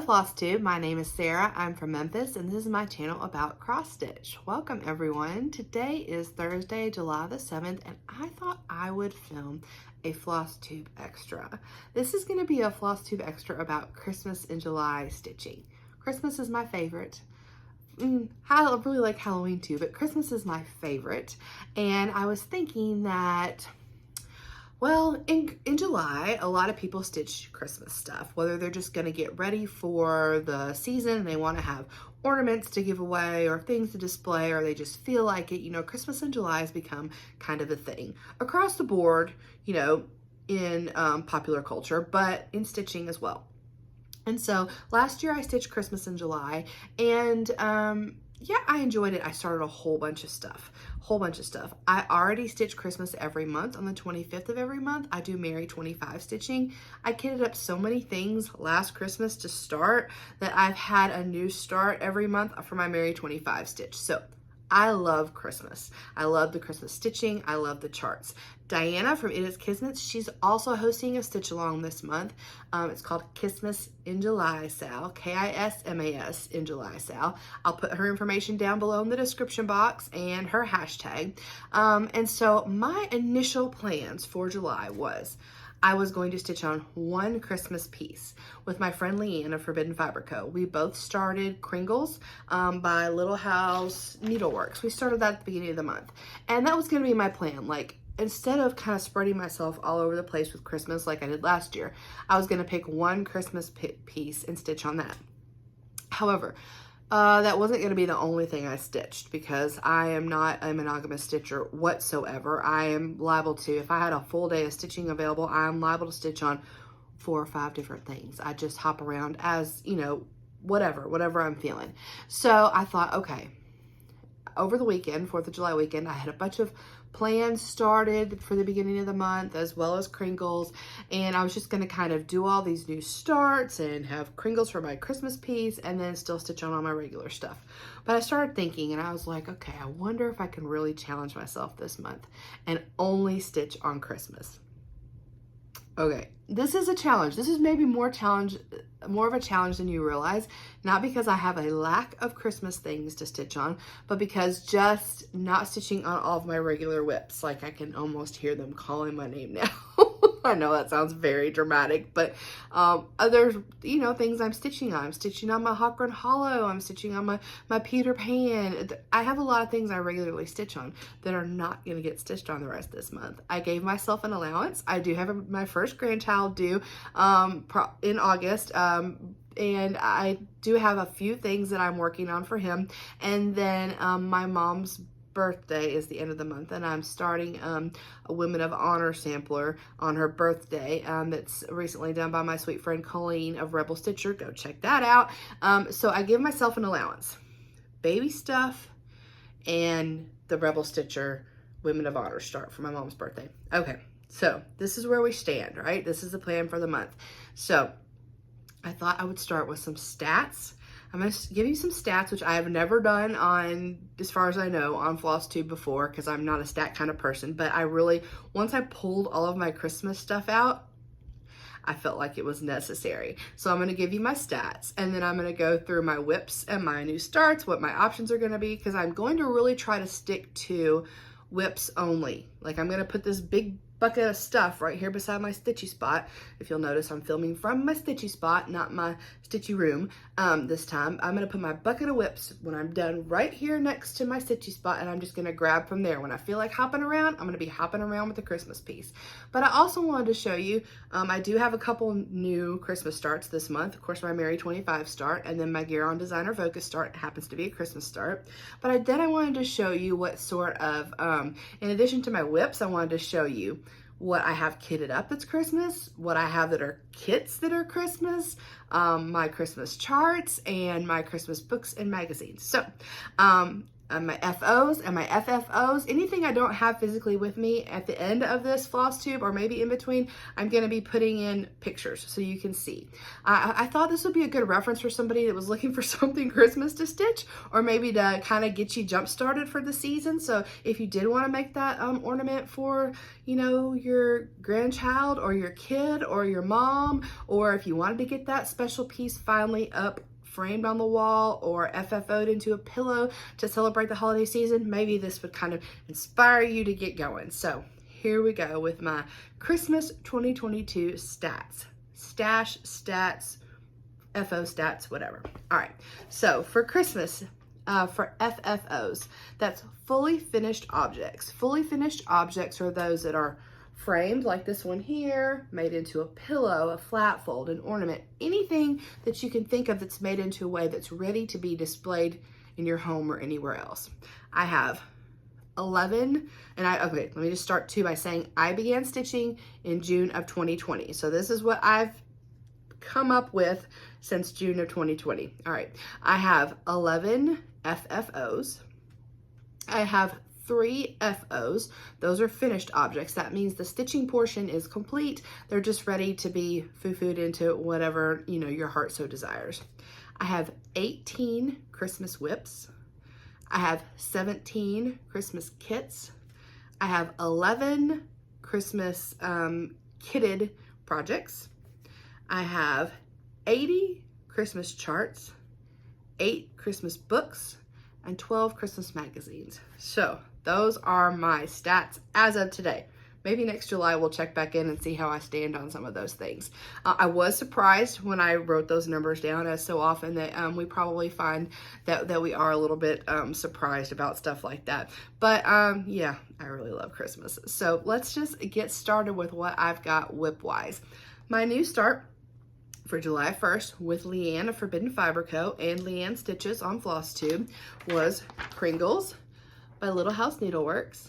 FlossTube, my name is Sarah. I'm from Memphis and this is my channel about cross stitch. Welcome everyone. Today is Thursday, July the 7th, and I thought I would film a FlossTube extra. This is going to be a FlossTube extra about Christmas in July stitching. Christmas is my favorite. I really like Halloween too, but Christmas is my favorite. And I was thinking that, well, in July, a lot of people stitch Christmas stuff, whether they're just going to get ready for the season and they want to have ornaments to give away or things to display, or they just feel like it. You know, Christmas in July has become kind of a thing across the board, you know, in popular culture, but in stitching as well. And so last year I stitched Christmas in July, and yeah, I enjoyed it. I started a whole bunch of stuff. I already stitch Christmas every month. On the 25th of every month, I do Merry 25 stitching. I kitted up so many things last Christmas to start that I've had a new start every month for my Merry 25 stitch. So I love Christmas. I love the Christmas stitching. I love the charts. Diana from It Is Kismet, she's also hosting a stitch along this month. It's called Kismas in July Sal, K-I-S-M-A-S in July Sal. I'll put her information down below in the description box and her hashtag. And so my initial plans for July was I was going to stitch on one Christmas piece with my friend Leann of Forbidden Fiber Co. We both started Kringles by Little House Needleworks. We started that at the beginning of the month. And that was going to be my plan. Like, instead of kind of spreading myself all over the place with Christmas like I did last year, I was going to pick one Christmas piece and stitch on that. However, that wasn't going to be the only thing I stitched, because I am not a monogamous stitcher whatsoever. I am liable to, if I had a full day of stitching available, I'm liable to stitch on 4 or 5 different things. I just hop around as, you know, whatever I'm feeling. So I thought, okay, over the weekend, 4th of July weekend, I had a bunch of plans started for the beginning of the month, as well as Kringles, and I was just going to kind of do all these new starts and have Kringles for my Christmas piece and then still stitch on all my regular stuff. But I started thinking, and I was like, okay, I wonder if I can really challenge myself this month and only stitch on Christmas. Okay, this is a challenge. This is maybe more of a challenge than you realize, not because I have a lack of Christmas things to stitch on, but because just not stitching on all of my regular whips. Like, I can almost hear them calling my name now. I know that sounds very dramatic, but other, you know, things I'm stitching on. I'm stitching on my Hawk Hollow. I'm stitching on my Peter Pan. I have a lot of things I regularly stitch on that are not going to get stitched on the rest of this month. I gave myself an allowance. I do have my first grandchild due in August. And I do have a few things that I'm working on for him. And then my mom's birthday is the end of the month, and I'm starting a Women of Honor sampler on her birthday that's recently done by my sweet friend Colleen of Rebel Stitcher. Go check that out. So I give myself an allowance. Baby stuff and the Rebel Stitcher Women of Honor start for my mom's birthday. Okay, so this is where we stand, right? This is the plan for the month. So I thought I would start with some stats. I'm going to give you some stats, which I have never done on, as far as I know, on FlossTube before, because I'm not a stat kind of person. But I really, once I pulled all of my Christmas stuff out, I felt like it was necessary. So I'm going to give you my stats, and then I'm going to go through my whips and my new starts, what my options are going to be, because I'm going to really try to stick to whips only. Like, I'm going to put this big bucket of stuff right here beside my stitchy spot. If you'll notice, I'm filming from my stitchy spot, not my stitchy room. This time I'm going to put my bucket of whips when I'm done right here next to my stitchy spot, and I'm just going to grab from there. When I feel like hopping around, I'm going to be hopping around with the Christmas piece. But I also wanted to show you, I do have a couple new Christmas starts this month. Of course, my Merry 25 start, and then my GaRon Designer Focus start happens to be a Christmas start. But then I wanted to show you what sort of, in addition to my whips, I wanted to show you what I have kitted up that's Christmas, what I have that are kits that are Christmas, my Christmas charts, and my Christmas books and magazines. So my FOs and my FFOs, anything I don't have physically with me at the end of this floss tube or maybe in between, I'm going to be putting in pictures so you can see. I thought this would be a good reference for somebody that was looking for something Christmas to stitch, or maybe to kind of get you jump started for the season. So if you did want to make that ornament for, you know, your grandchild or your kid or your mom, or if you wanted to get that special piece finally up framed on the wall or FFO'd into a pillow to celebrate the holiday season, maybe this would kind of inspire you to get going. So here we go with my Christmas 2022 stats. Stash, stats, FO stats, whatever. All right, so for Christmas, for FFOs, that's fully finished objects. Fully finished objects are those that are framed, like this one here, made into a pillow, a flat fold, an ornament, anything that you can think of that's made into a way that's ready to be displayed in your home or anywhere else. I have 11, and okay, let me just start too by saying I began stitching in June of 2020. So this is what I've come up with since June of 2020. All right, I have 11 FFOs. I have 3 FOs. Those are finished objects. That means the stitching portion is complete. They're just ready to be foo-fooed into whatever, you know, your heart so desires. I have 18 Christmas WIPs. I have 17 Christmas kits. I have 11 Christmas kitted projects. I have 80 Christmas charts, 8 Christmas books, and 12 Christmas magazines. So those are my stats as of today. Maybe next July we'll check back in and see how I stand on some of those things. I was surprised when I wrote those numbers down, as so often that we probably find that we are a little bit surprised about stuff like that. But yeah, I really love Christmas. So let's just get started with what I've got WIP-wise. My new start for July 1st with Leann of Forbidden Fiber Co. and Leann Stitches on FlossTube was Kringles by Little House Needleworks.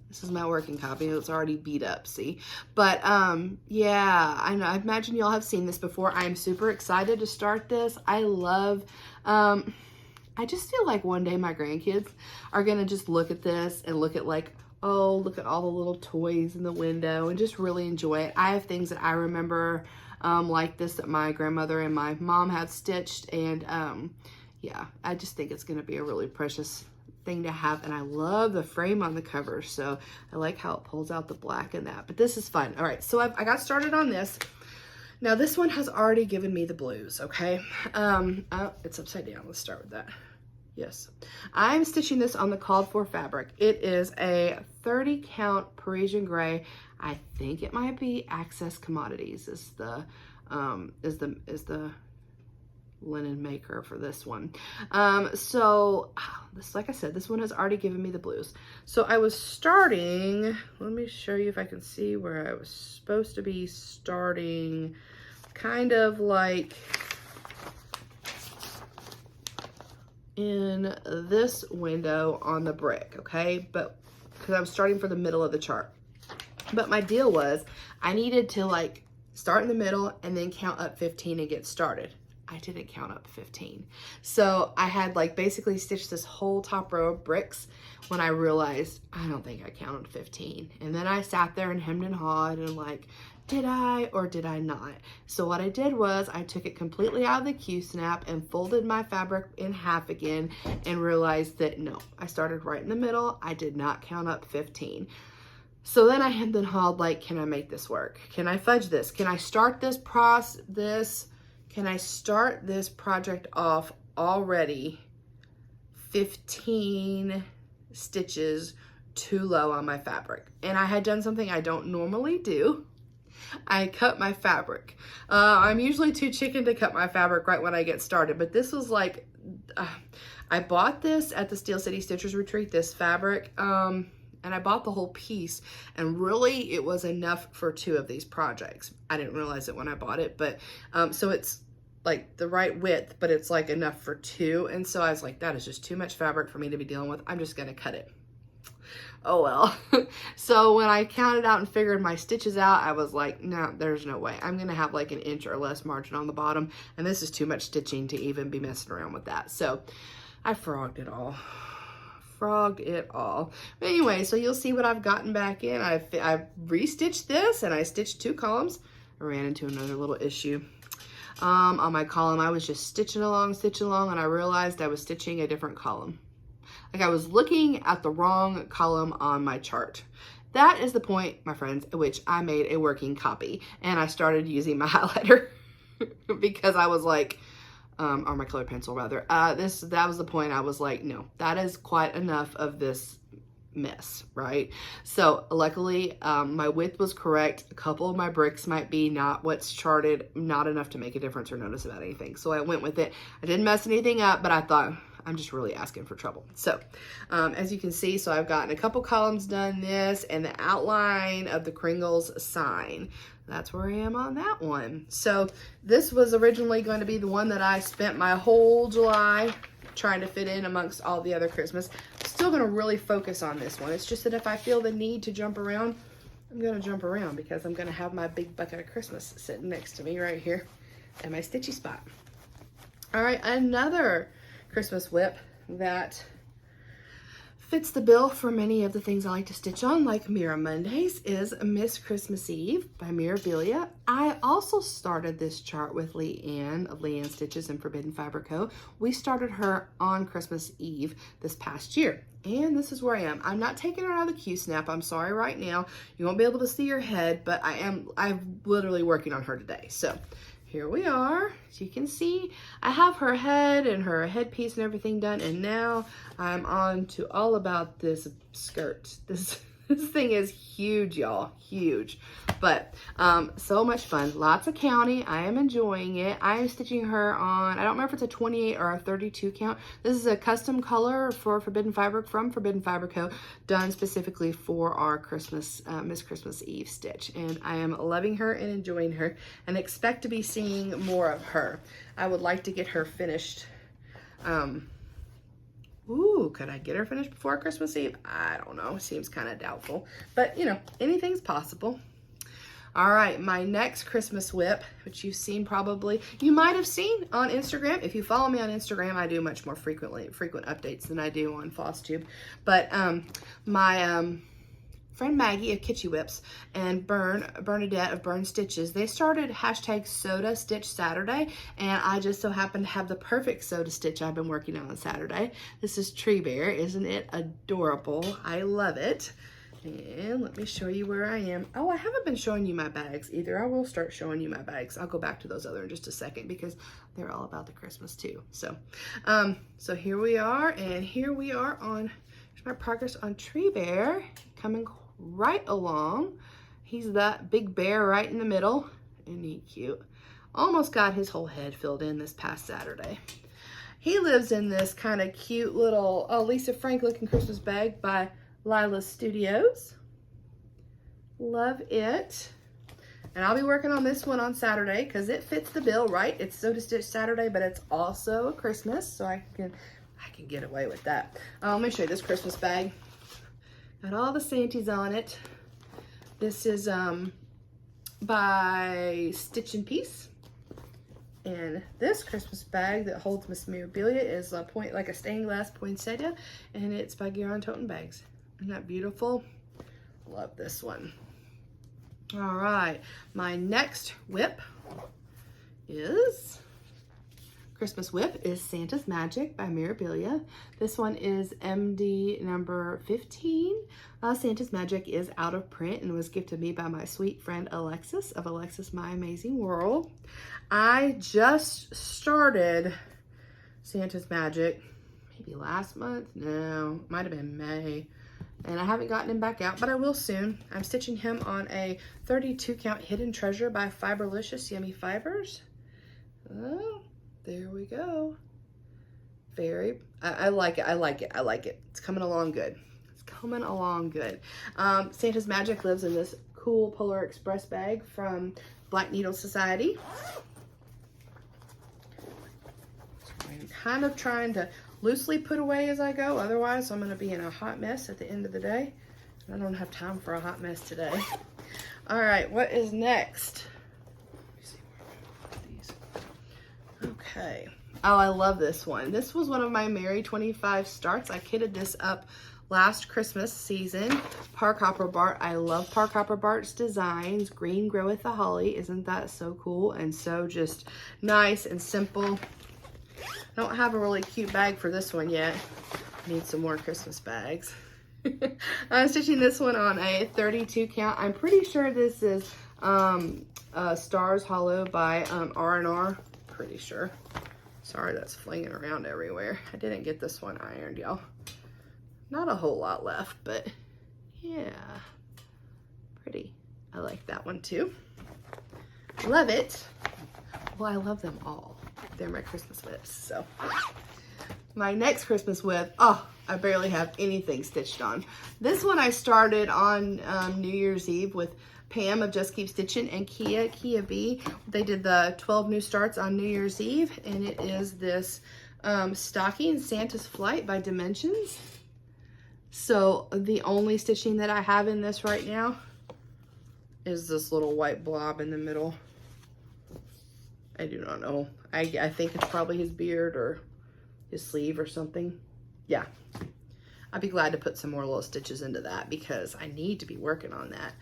This is my working copy. It's already beat up, see? But yeah, I know. I imagine y'all have seen this before. I am super excited to start this. I love, I just feel like one day my grandkids are gonna just look at this and look at like, oh, look at all the little toys in the window and just really enjoy it. I have things that I remember like this that my grandmother and my mom have stitched, and yeah, I just think it's gonna be a really precious thing to have, and I love the frame on the cover, so I like how it pulls out the black and that, but this is fun. All right, so I got started on this. Now this one has already given me the blues, okay? Oh, it's upside down. Let's start with that. Yes, I'm stitching this on the called for fabric. It is a 30 count Parisian gray. I think it might be Access Commodities is the linen maker for this one. So this, like I said, this one has already given me the blues. So I was starting, let me show you if I can see where I was supposed to be starting, kind of like in this window on the brick, okay? But because I was starting for the middle of the chart. But my deal was I needed to like start in the middle and then count up 15 and get started. I didn't count up 15. So I had like basically stitched this whole top row of bricks when I realized I don't think I counted 15. And then I sat there and hemmed and hawed and like, did I or did I not? So what I did was I took it completely out of the Q-snap and folded my fabric in half again and realized that no, I started right in the middle. I did not count up 15. So then I hemmed and hawed like, can I make this work? Can I fudge this? Can I start this Can I start this project off already 15 stitches too low on my fabric? And I had done something I don't normally do. I cut my fabric. I'm usually too chicken to cut my fabric right when I get started, but this was like, I bought this at the SteelCity Stitchers retreat, this fabric, and I bought the whole piece, and really it was enough for 2 of these projects. I didn't realize it when I bought it, but so it's like the right width, but it's like enough for 2. And so I was like, that is just too much fabric for me to be dealing with. I'm just gonna cut it. Oh well. So when I counted out and figured my stitches out, I was like, no, there's no way. I'm gonna have like an inch or less margin on the bottom, and this is too much stitching to even be messing around with that. So I frogged it all. frogged it all. But anyway, so you'll see what I've gotten back in. I restitched this and I stitched 2 columns. I ran into another little issue. On my column, I was just stitching along, and I realized I was stitching a different column. Like I was looking at the wrong column on my chart. That is the point, my friends, at which I made a working copy and I started using my highlighter because I was like, or my colored pencil rather. That was the point. I was like, no, that is quite enough of this mess, right? So luckily, my width was correct. A couple of my bricks might be not what's charted, not enough to make a difference or notice about anything. So I went with it. I didn't mess anything up, but I thought, I'm just really asking for trouble. So as you can see, so I've gotten a couple columns done this and the outline of the Kringles sign. That's where I am on that one. So this was originally going to be the one that I spent my whole July trying to fit in amongst all the other Christmas. I'm still going to really focus on this one. It's just that if I feel the need to jump around, I'm going to jump around because I'm going to have my big bucket of Christmas sitting next to me right here in my stitchy spot. All right, another Christmas whip that fits the bill for many of the things I like to stitch on, like Mirror Mondays, is Miss Christmas Eve by Mirabilia. I also started this chart with Leann of Leann Stitches and Forbidden Fiber Co. We started her on Christmas Eve this past year. And this is where I am. I'm not taking her out of the Q-snap. I'm sorry right now. You won't be able to see her head, but I'm literally working on her today. So here we are. As you can see, I have her head and her headpiece and everything done, and now I'm on to all about this skirt. This thing is huge, y'all, huge. But so much fun. Lots of counting. I am enjoying it. I am stitching her on, I don't remember if it's a 28 or a 32 count. This is a custom color for Forbidden Fiber from Forbidden Fiber Co. done specifically for our Christmas, Miss Christmas Eve stitch. And I am loving her and enjoying her and expect to be seeing more of her. I would like to get her finished. Ooh, could I get her finished before Christmas Eve? I don't know. Seems kind of doubtful. But, you know, anything's possible. All right, my next Christmas whip, which you've seen probably, you might have seen on Instagram. If you follow me on Instagram, I do much more frequent updates than I do on FlossTube. But my friend Maggie of Kitschy WIPS and Bernadette of Bern Stitches, they started hashtag Soda Stitch Saturday, and I just so happen to have the perfect soda stitch I've been working on Saturday. This is Tree Bear. Isn't it adorable? I love it. And let me show you where I am. Oh, I haven't been showing you my bags either. I will start showing you my bags. I'll go back to those other in just a second because they're all about the Christmas too. So, so here we are, and here we are on my progress on Tree Bear, coming right along. He's that big bear right in the middle. Isn't he cute? Almost got his whole head filled in this past Saturday. He lives in this kind of cute little Lisa Frank looking Christmas bag by Lila's Studios. Love it. And I'll be working on this one on Saturday because it fits the bill, right? It's Soda Stitch Saturday, but it's also a Christmas, so I can get away with that. Let me show you this Christmas bag. Got all the Santies on it. This is by StitchinPeace. And this Christmas bag that holds Miss Mirabilia is like a stained glass poinsettia, and it's by GaRon Toten Bags. Isn't that beautiful? Love this one. All right, my next whip is Christmas whip is Santa's Magic by Mirabilia. This one is MD number 15. Santa's Magic is out of print and was gifted me by my sweet friend Alexis of Alexis My Amazing World. I just started Santa's Magic maybe last month. No, might have been May. And I haven't gotten him back out, but I will soon. I'm stitching him on a 32 count Hidden Treasure by Fiberlicious Yummy Fibers. Oh, there we go. I like it. I like it. I like it. It's coming along good. It's coming along good. Santa's Magic lives in this cool Polar Express bag from Black Needle Society. I'm kind of trying to loosely put away as I go. Otherwise, I'm going to be in a hot mess at the end of the day. I don't have time for a hot mess today. All right, what is next? Let me see where I'm going with these. Okay, Oh, I love this one. This was one of my Merry 25 starts. I kitted this up last Christmas season. Park Hopper Bart. I love Park Hopper Bart's designs. Green groweth the holly. Isn't that so cool? And so just nice and simple. I don't have a really cute bag for this one yet. I need some more Christmas bags. I'm stitching this one on a 32 count. I'm pretty sure this is Stars Hollow by R&R. Pretty sure. Sorry, that's flinging around everywhere. I didn't get this one ironed, y'all. Not a whole lot left, but yeah, pretty. I like that one too. Love it. Well, I love them all. They're my Christmas whips. So my next Christmas whip, oh, I barely have anything stitched on. This one I started on New Year's Eve with Pam of Just Keep Stitching and Kea Bee. They did the 12 new starts on New Year's Eve, and it is this stocking Santa's Flight by Dimensions. So the only stitching that I have in this right now is this little white blob in the middle. I do not know. I think it's probably his beard or his sleeve or something. Yeah. I'd be glad to put some more little stitches into that because I need to be working on that.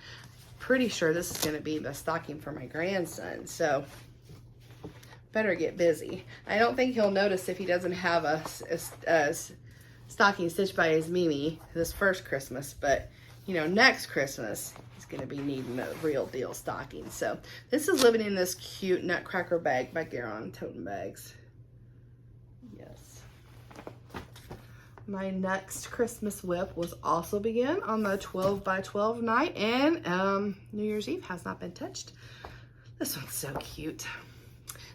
Pretty sure this is going to be the stocking for my grandson, so better get busy. I don't think he'll notice if he doesn't have a stocking stitched by his Mimi this first Christmas, but you know, next Christmas he's going to be needing a real deal stocking. So this is living in this cute Nutcracker bag by GaRon tote bags. Yes. My next Christmas whip was also began on the 12 by 12 night, and New Year's Eve has not been touched. This one's so cute.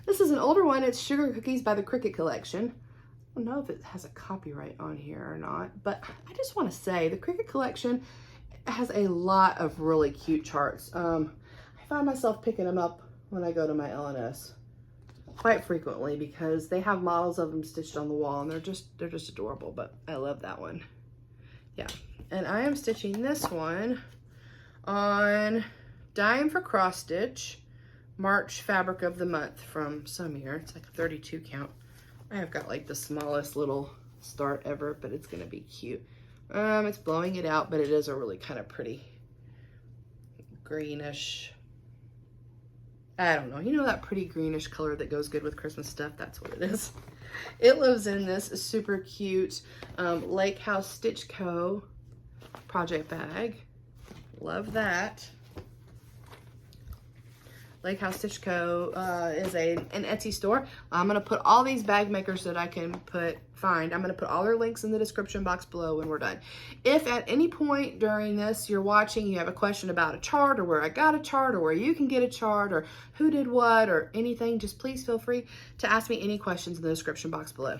This is an older one. It's Sugar Cookies by the Cricket Collection. I don't know if it has a copyright on here or not, but I just want to say the Cricket Collection has a lot of really cute charts. I find myself picking them up when I go to my LNS quite frequently because they have models of them stitched on the wall, and they're just adorable. But I love that one. Yeah, and I am stitching this one on Dime for Cross Stitch March Fabric of the Month from Sammie. It's like a 32 count. I have got like the smallest little start ever, but it's gonna be cute. It's blowing it out, but it is a really kind of pretty greenish, I don't know, you know that pretty greenish color that goes good with Christmas stuff? That's what it is. It lives in this super cute Lake House Stitch Co. project bag. Love that. Lake House Stitch Co. Is an Etsy store. I'm going to put all these bag makers that I can find. I'm going to put all their links in the description box below when we're done. If at any point during this you're watching, you have a question about a chart or where I got a chart or where you can get a chart or who did what or anything, just please feel free to ask me any questions in the description box below.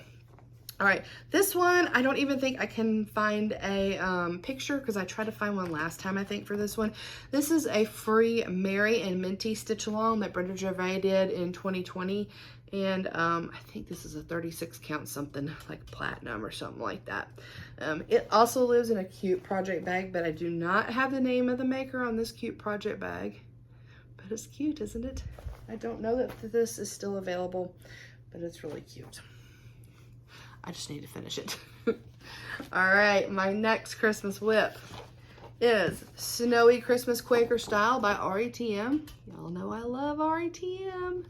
All right, this one, I don't even think I can find a picture because I tried to find one last time, I think, for this one. This is a free Mary and Minty stitch along that Brenda Gervais did in 2020. And I think this is a 36 count something like platinum or something like that. It also lives in a cute project bag, but I do not have the name of the maker on this cute project bag. But it's cute, isn't it? I don't know that this is still available, but it's really cute. I just need to finish it. All right, my next Christmas whip is Snowy Christmas Quaker Style by RETM. Y'all know I love RETM.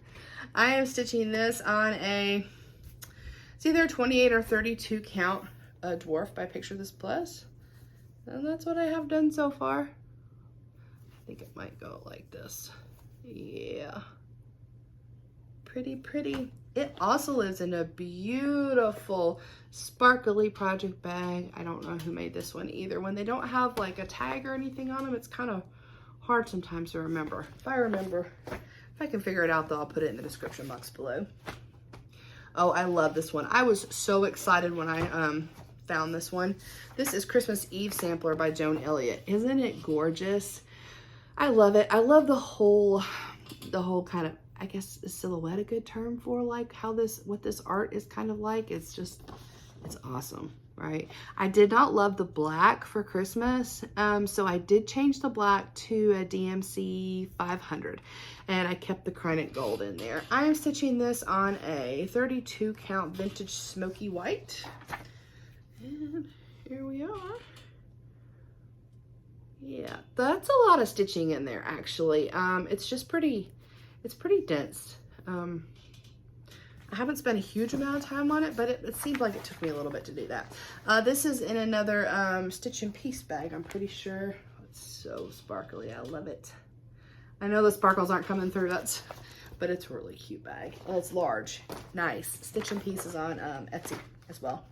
I am stitching this on it's either 28 or 32 count dwarf by Picture This Plus. And that's what I have done so far. I think it might go like this. Yeah. Pretty, pretty. It also lives in a beautiful sparkly project bag. I don't know who made this one either. When they don't have like a tag or anything on them, it's kind of hard sometimes to remember. If I can figure it out though, I'll put it in the description box below. Oh, I love this one. I was so excited when I found this one. This is Christmas Eve Sampler by Joan Elliott. Isn't it gorgeous? I love it. I love the whole kind of, I guess, is silhouette a good term for like how what this art is kind of like? It's awesome, right? I did not love the black for Christmas, so I did change the black to a DMC 500, and I kept the Chronic Gold in there. I am stitching this on a 32 count vintage smoky white, and here we are. Yeah, that's a lot of stitching in there, actually. It's just pretty, it's pretty dense. I haven't spent a huge amount of time on it, but it seemed like it took me a little bit to do that. This is in another StitchinPeace bag, I'm pretty sure. It's so sparkly, I love it. I know the sparkles aren't coming through, but it's a really cute bag. Oh, it's large, nice. StitchinPeace is on Etsy as well.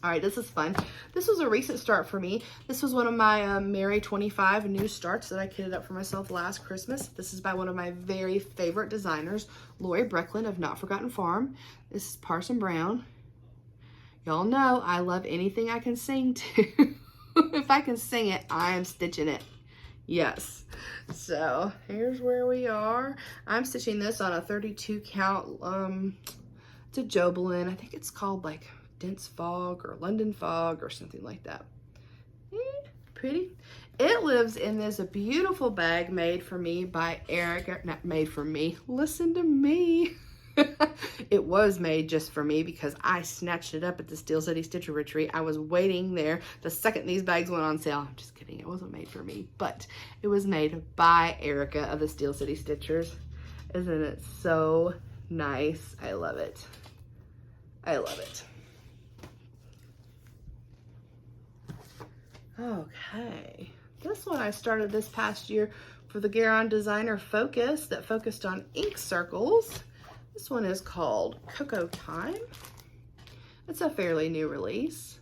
All right, this is fun. This was a recent start for me. This was one of my Merry 25 new starts that I kitted up for myself last Christmas. This is by one of my very favorite designers, Lori Brecklin of Not Forgotten Farm. This is Parson Brown. Y'all know I love anything I can sing to. If I can sing it, I am stitching it. Yes. So here's where we are. I'm stitching this on a 32 count. It's a Jobelin. I think it's called like Dense Fog or London Fog or something like that. Pretty. It lives in this beautiful bag made for me by Erica. Not made for me. Listen to me. It was made just for me because I snatched it up at the SteelCity Stitcher retreat. I was waiting there the second these bags went on sale. I'm just kidding. It wasn't made for me, but it was made by Erica of the SteelCity Stitchers. Isn't it so nice? I love it. I love it. Okay, this one I started this past year for the GaRon Designer Focus that focused on ink circles. This one is called Cocoa Time. It's a fairly new release.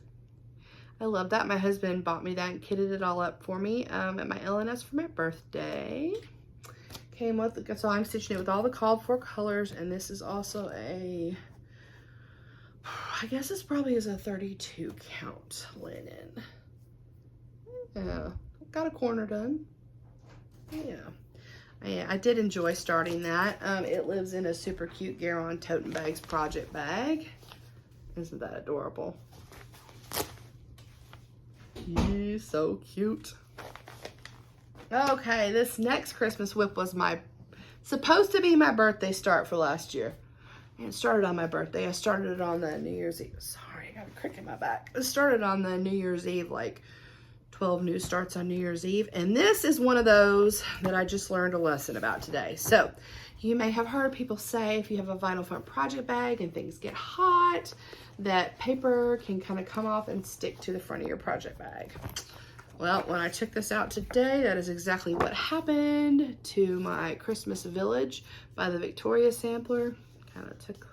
I love that. My husband bought me that and kitted it all up for me at my LNS for my birthday. Came with, so I'm stitching it with all the called for colors, and this is also a, I guess this probably is a 32 count linen. Yeah, got a corner done. Yeah, I did enjoy starting that. It lives in a super cute GaRon Tote and Bags project bag. Isn't that adorable? He's so cute. Okay, this next Christmas whip was supposed to be my birthday start for last year. And it started on my birthday. I started it on the New Year's Eve. Sorry, I got a crick in my back. It started on the New Year's Eve, like 12 new starts on New Year's Eve. And this is one of those that I just learned a lesson about today. So you may have heard people say if you have a vinyl front project bag and things get hot, that paper can kind of come off and stick to the front of your project bag. Well, when I took this out today, that is exactly what happened to my Christmas Village by the Victoria sampler. Kind of took,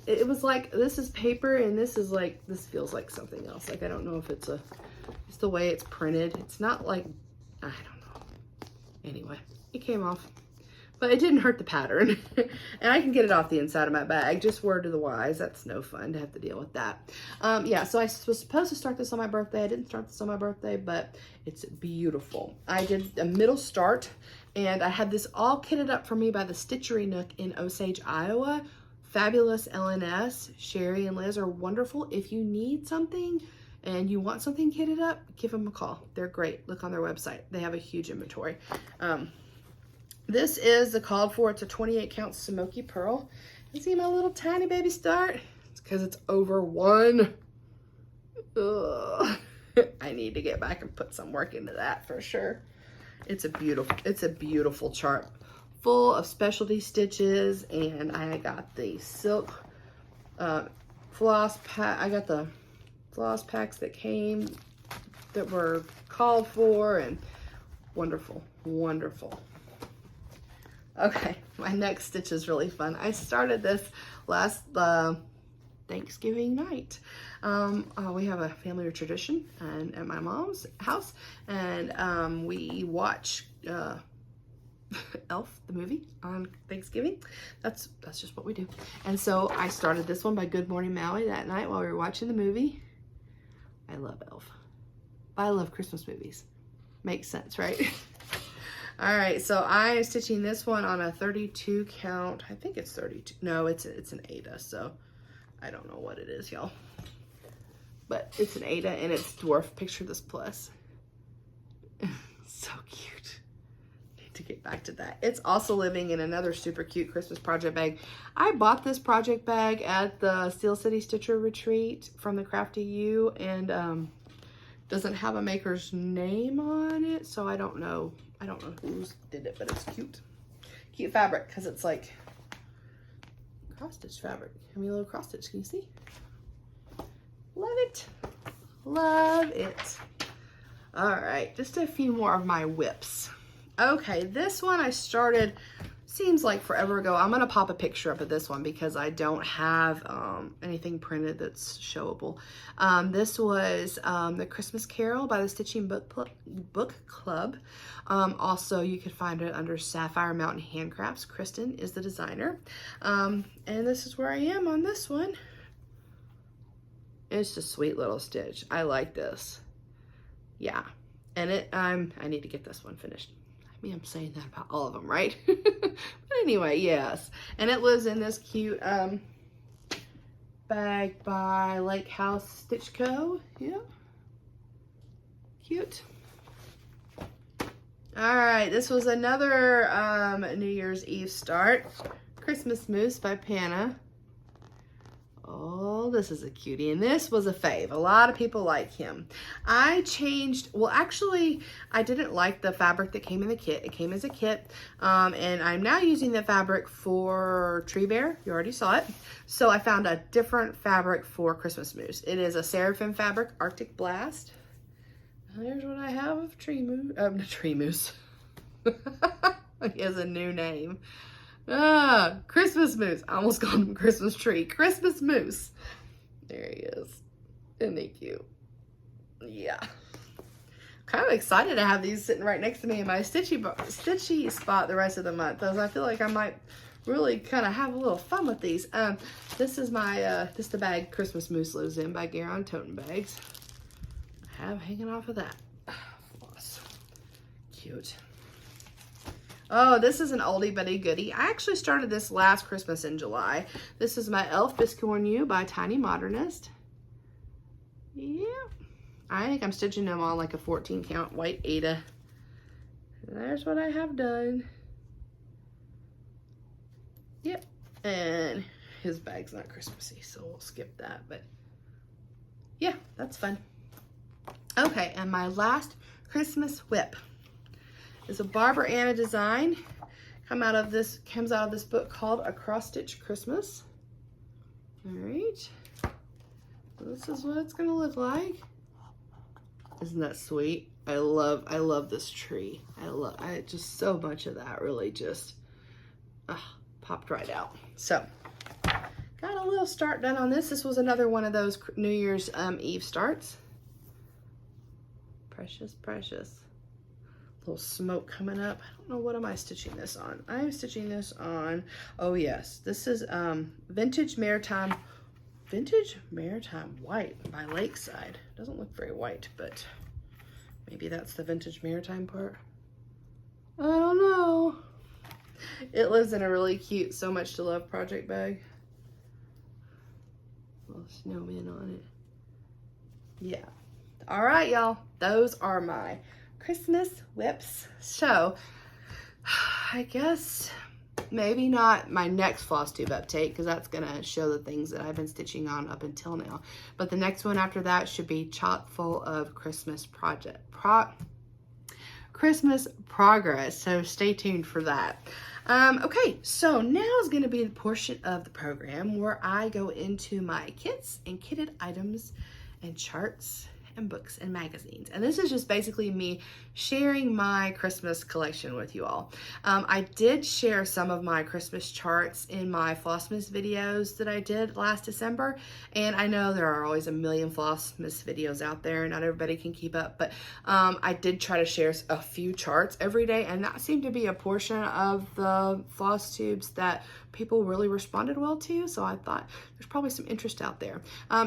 it was like, this is paper and this is like, this feels like something else. Like, I don't know if it's the way it's printed. It's not like, I don't know. Anyway, it came off, but it didn't hurt the pattern. And I can get it off the inside of my bag. Just word to the wise. That's no fun to have to deal with that. Yeah, so I was supposed to start this on my birthday. I didn't start this on my birthday, but it's beautiful. I did a middle start, and I had this all kitted up for me by the Stitchery Nook in Osage, Iowa. Fabulous LNS. Sherry and Liz are wonderful. If you need something and you want something kitted up, give them a call. They're great. Look on their website. They have a huge inventory. This is the called for. It's a 28 count Smoky Pearl. You see my little tiny baby start? It's because it's over 1. Ugh. I need to get back and put some work into that for sure. It's a beautiful chart full of specialty stitches, and I got the silk floss pack. I got the floss packs that were called for, and wonderful, wonderful. Okay, my next stitch is really fun. I started this last Thanksgiving night. We have a family tradition at my mom's house, and we watch Elf, the movie, on Thanksgiving. That's just what we do. And so I started this one by Good Morning Maui that night while we were watching the movie. I love Elf. I love Christmas movies. Makes sense, right? All right, so I am stitching this one on a 32 count. I think it's 32. No, it's an Ada, so I don't know what it is, y'all. but it's an Ada and it's dwarf. Picture this plus. So cute. Need to get back to that. It's also living in another super cute Christmas project bag. I bought this project bag at the SteelCity Stitcher retreat from the Crafty U, and doesn't have a maker's name on it, so I don't know who did it, but it's cute. Cute fabric, because it's like cross stitch fabric. I mean, a little cross stitch. Can you see? Love it. Love it. All right, just a few more of my whips. Okay, this one I started, seems like forever ago. I'm gonna pop a picture up of this one because I don't have anything printed that's showable. This was the Christmas Carol by the Stitching Book Club. Also, you can find it under Sapphire Mountain Handcrafts. Kristen is the designer. And this is where I am on this one. It's a sweet little stitch. I like this. Yeah, and I need to get this one finished. I mean, I'm saying that about all of them, right? But anyway, yes. And it lives in this cute bag by Lake House Stitch Co. Yeah. Cute. All right, this was another New Year's Eve start. Christmas Moose by Panna. Oh, this is a cutie, and this was a fave. A lot of people like him. I changed, well, actually, I didn't like the fabric that came in the kit. It came as a kit, and I'm now using the fabric for Tree Bear. You already saw it. So I found a different fabric for Christmas Moose. It is a Seraphim fabric, Arctic Blast. There's what I have of Tree Moose. He has a new name. Christmas Moose. I almost called him Christmas Tree. Christmas Moose. There he is. Isn't he cute? Yeah. Kind of excited to have these sitting right next to me in my stitchy spot the rest of the month, as I feel like I might really kind of have a little fun with these. This is my this is the bag Christmas Moose lives in by GaRon Toten Bags. I have hanging off of that. Floss. Cute. Oh, this is an oldie but a goodie. I actually started this last Christmas in July. This is my Elf Biscuit on You by Tiny Modernist. Yeah. I think I'm stitching them on like a 14 count white Ada. And there's what I have done. Yep. And his bag's not Christmassy, so we'll skip that. But yeah, that's fun. Okay, and my last Christmas whip is a Barbara Anna design. Comes out of this book called A Cross Stitch Christmas. All right. This is what it's gonna look like. Isn't that sweet? I love this tree. I just so much of that really just popped right out. So got a little start done on this. This was another one of those New Year's Eve starts. Precious, precious. Little smoke coming up. I don't know, what am I stitching this on? I'm stitching this on, oh yes, this is Vintage Maritime White by Lakeside. Doesn't look very white, but maybe that's the Vintage Maritime part. I don't know. It lives in a really cute So Much to Love project bag. Little snowman on it. Yeah. All right, y'all. Those are my Christmas whips. So I guess maybe not my next FlossTube update, because that's gonna show the things that I've been stitching on up until now, but the next one after that should be chock full of Christmas Christmas progress, so stay tuned for that. Okay, so now is going to be the portion of the program where I go into my kits and kitted items and charts and books and magazines. And this is just basically me sharing my Christmas collection with you all. I did share some of my Christmas charts in my Flossmas videos that I did last December. And I know there are always a million Flossmas videos out there. Not everybody can keep up, but I did try to share a few charts every day. And that seemed to be a portion of the FlossTubes that people really responded well to. So I thought there's probably some interest out there.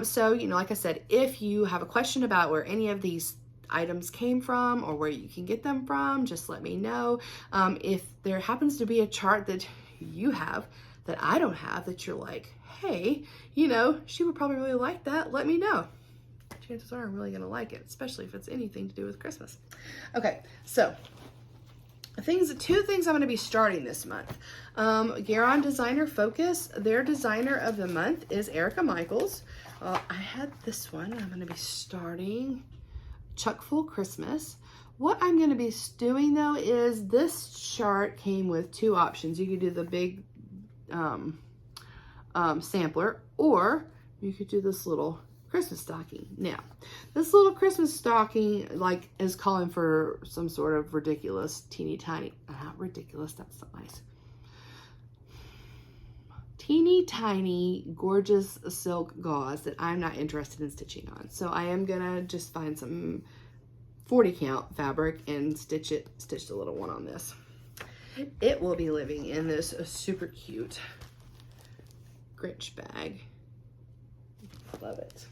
So, you know, like I said, if you have a question about where any of these items came from or where you can get them from, just let me know. If there happens to be a chart that you have that I don't have, that you're like, hey, you know, she would probably really like that, let me know. chances are I'm really gonna like it, especially if it's anything to do with Christmas. Okay, so two things I'm going to be starting this month. GaRon Designer Focus, their designer of the month is Erica Michaels. I had this one. I'm going to be starting Chuck Full Christmas. What I'm going to be doing though is this chart came with two options. You could do the big sampler, or you could do this little Christmas stocking. Now, this little Christmas stocking like is calling for some sort of ridiculous, teeny tiny, not ridiculous, that's not nice. Teeny tiny, gorgeous silk gauze that I'm not interested in stitching on. So I am gonna just find some 40 count fabric and stitch the little one on this. It will be living in this super cute Grinch bag. Love it.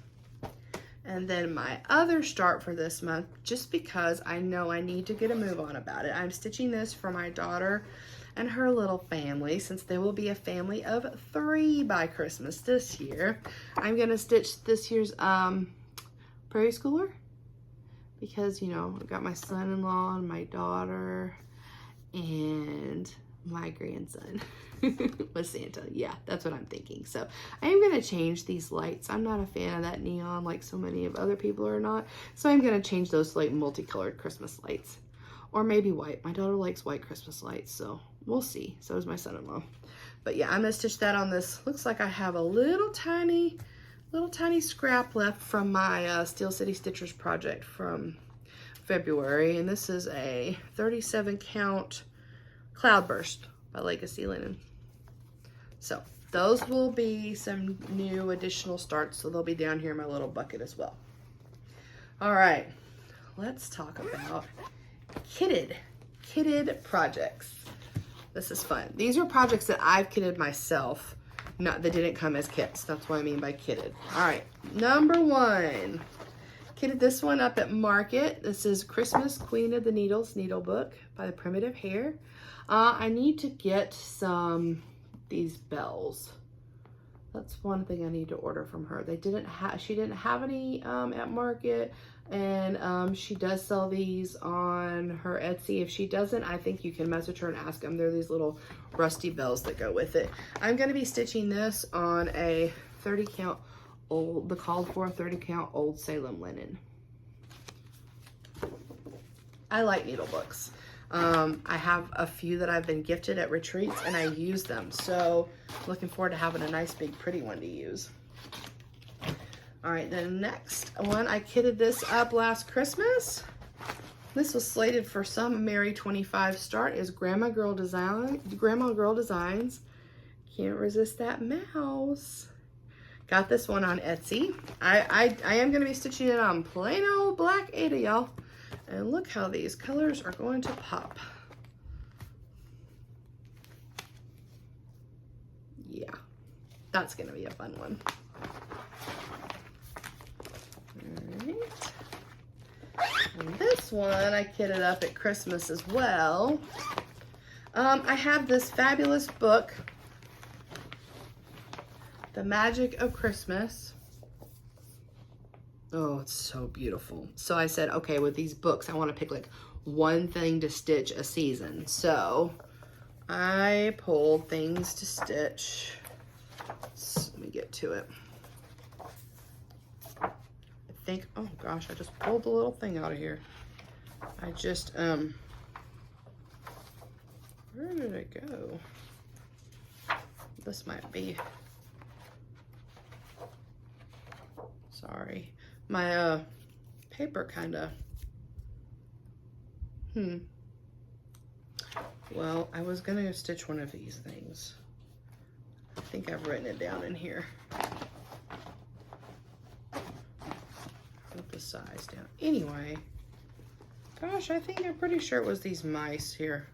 And then my other start for this month, just because I know I need to get a move on about it, I'm stitching this for my daughter and her little family, since there will be a family of 3 by Christmas this year. I'm gonna stitch this year's prairie schooler, because, you know, I've got my son-in-law and my daughter and my grandson with Santa. Yeah, that's what I'm thinking. So I am going to change these lights. I'm not a fan of that neon like so many of other people are not. So I'm going to change those to like multicolored Christmas lights, or maybe white. My daughter likes white Christmas lights, so we'll see. So does my son-in-law. But yeah, I'm going to stitch that on this. Looks like I have a little tiny scrap left from my SteelCity Stitchers project from February. And this is a 37 count Cloudburst by Legacy Linen. So those will be some new additional starts, so they'll be down here in my little bucket as well. All right, let's talk about kitted projects. This is fun. These are projects that I've kitted myself, not that didn't come as kits. That's what I mean by kitted. All right, number 1. Kitted this one up at Market. This is Christmas Queen of the Needles needle book by the Primitive Hair. I need to get these bells. That's one thing I need to order from her. She didn't have any at Market, and she does sell these on her Etsy. If she doesn't, I think you can message her and ask them. They're these little rusty bells that go with it. I'm going to be stitching this on a 30 count old, the called for 30 count old Salem linen. I like needle books. I have a few that I've been gifted at retreats and I use them. So looking forward to having a nice big pretty one to use. All right, the next one, I kitted this up last Christmas. This was slated for some Merry 25 start, is Grandma Girl Designs. Can't resist that mouse. Got this one on Etsy. I am going to be stitching it on plain old black 80, y'all. And look how these colors are going to pop. Yeah, that's going to be a fun one. All right. And this one I kitted up at Christmas as well. I have this fabulous book, The Magic of Christmas. Oh, it's so beautiful. So I said, okay, with these books, I want to pick like one thing to stitch a season. So I pulled things to stitch. Let me get to it. I think, oh gosh, I just pulled the little thing out of here. I just, where did it go? This might be, sorry. My paper kind of, well, I was going to stitch one of these things. I think I've written it down in here. Put the size down. Anyway, gosh, I'm pretty sure it was these mice here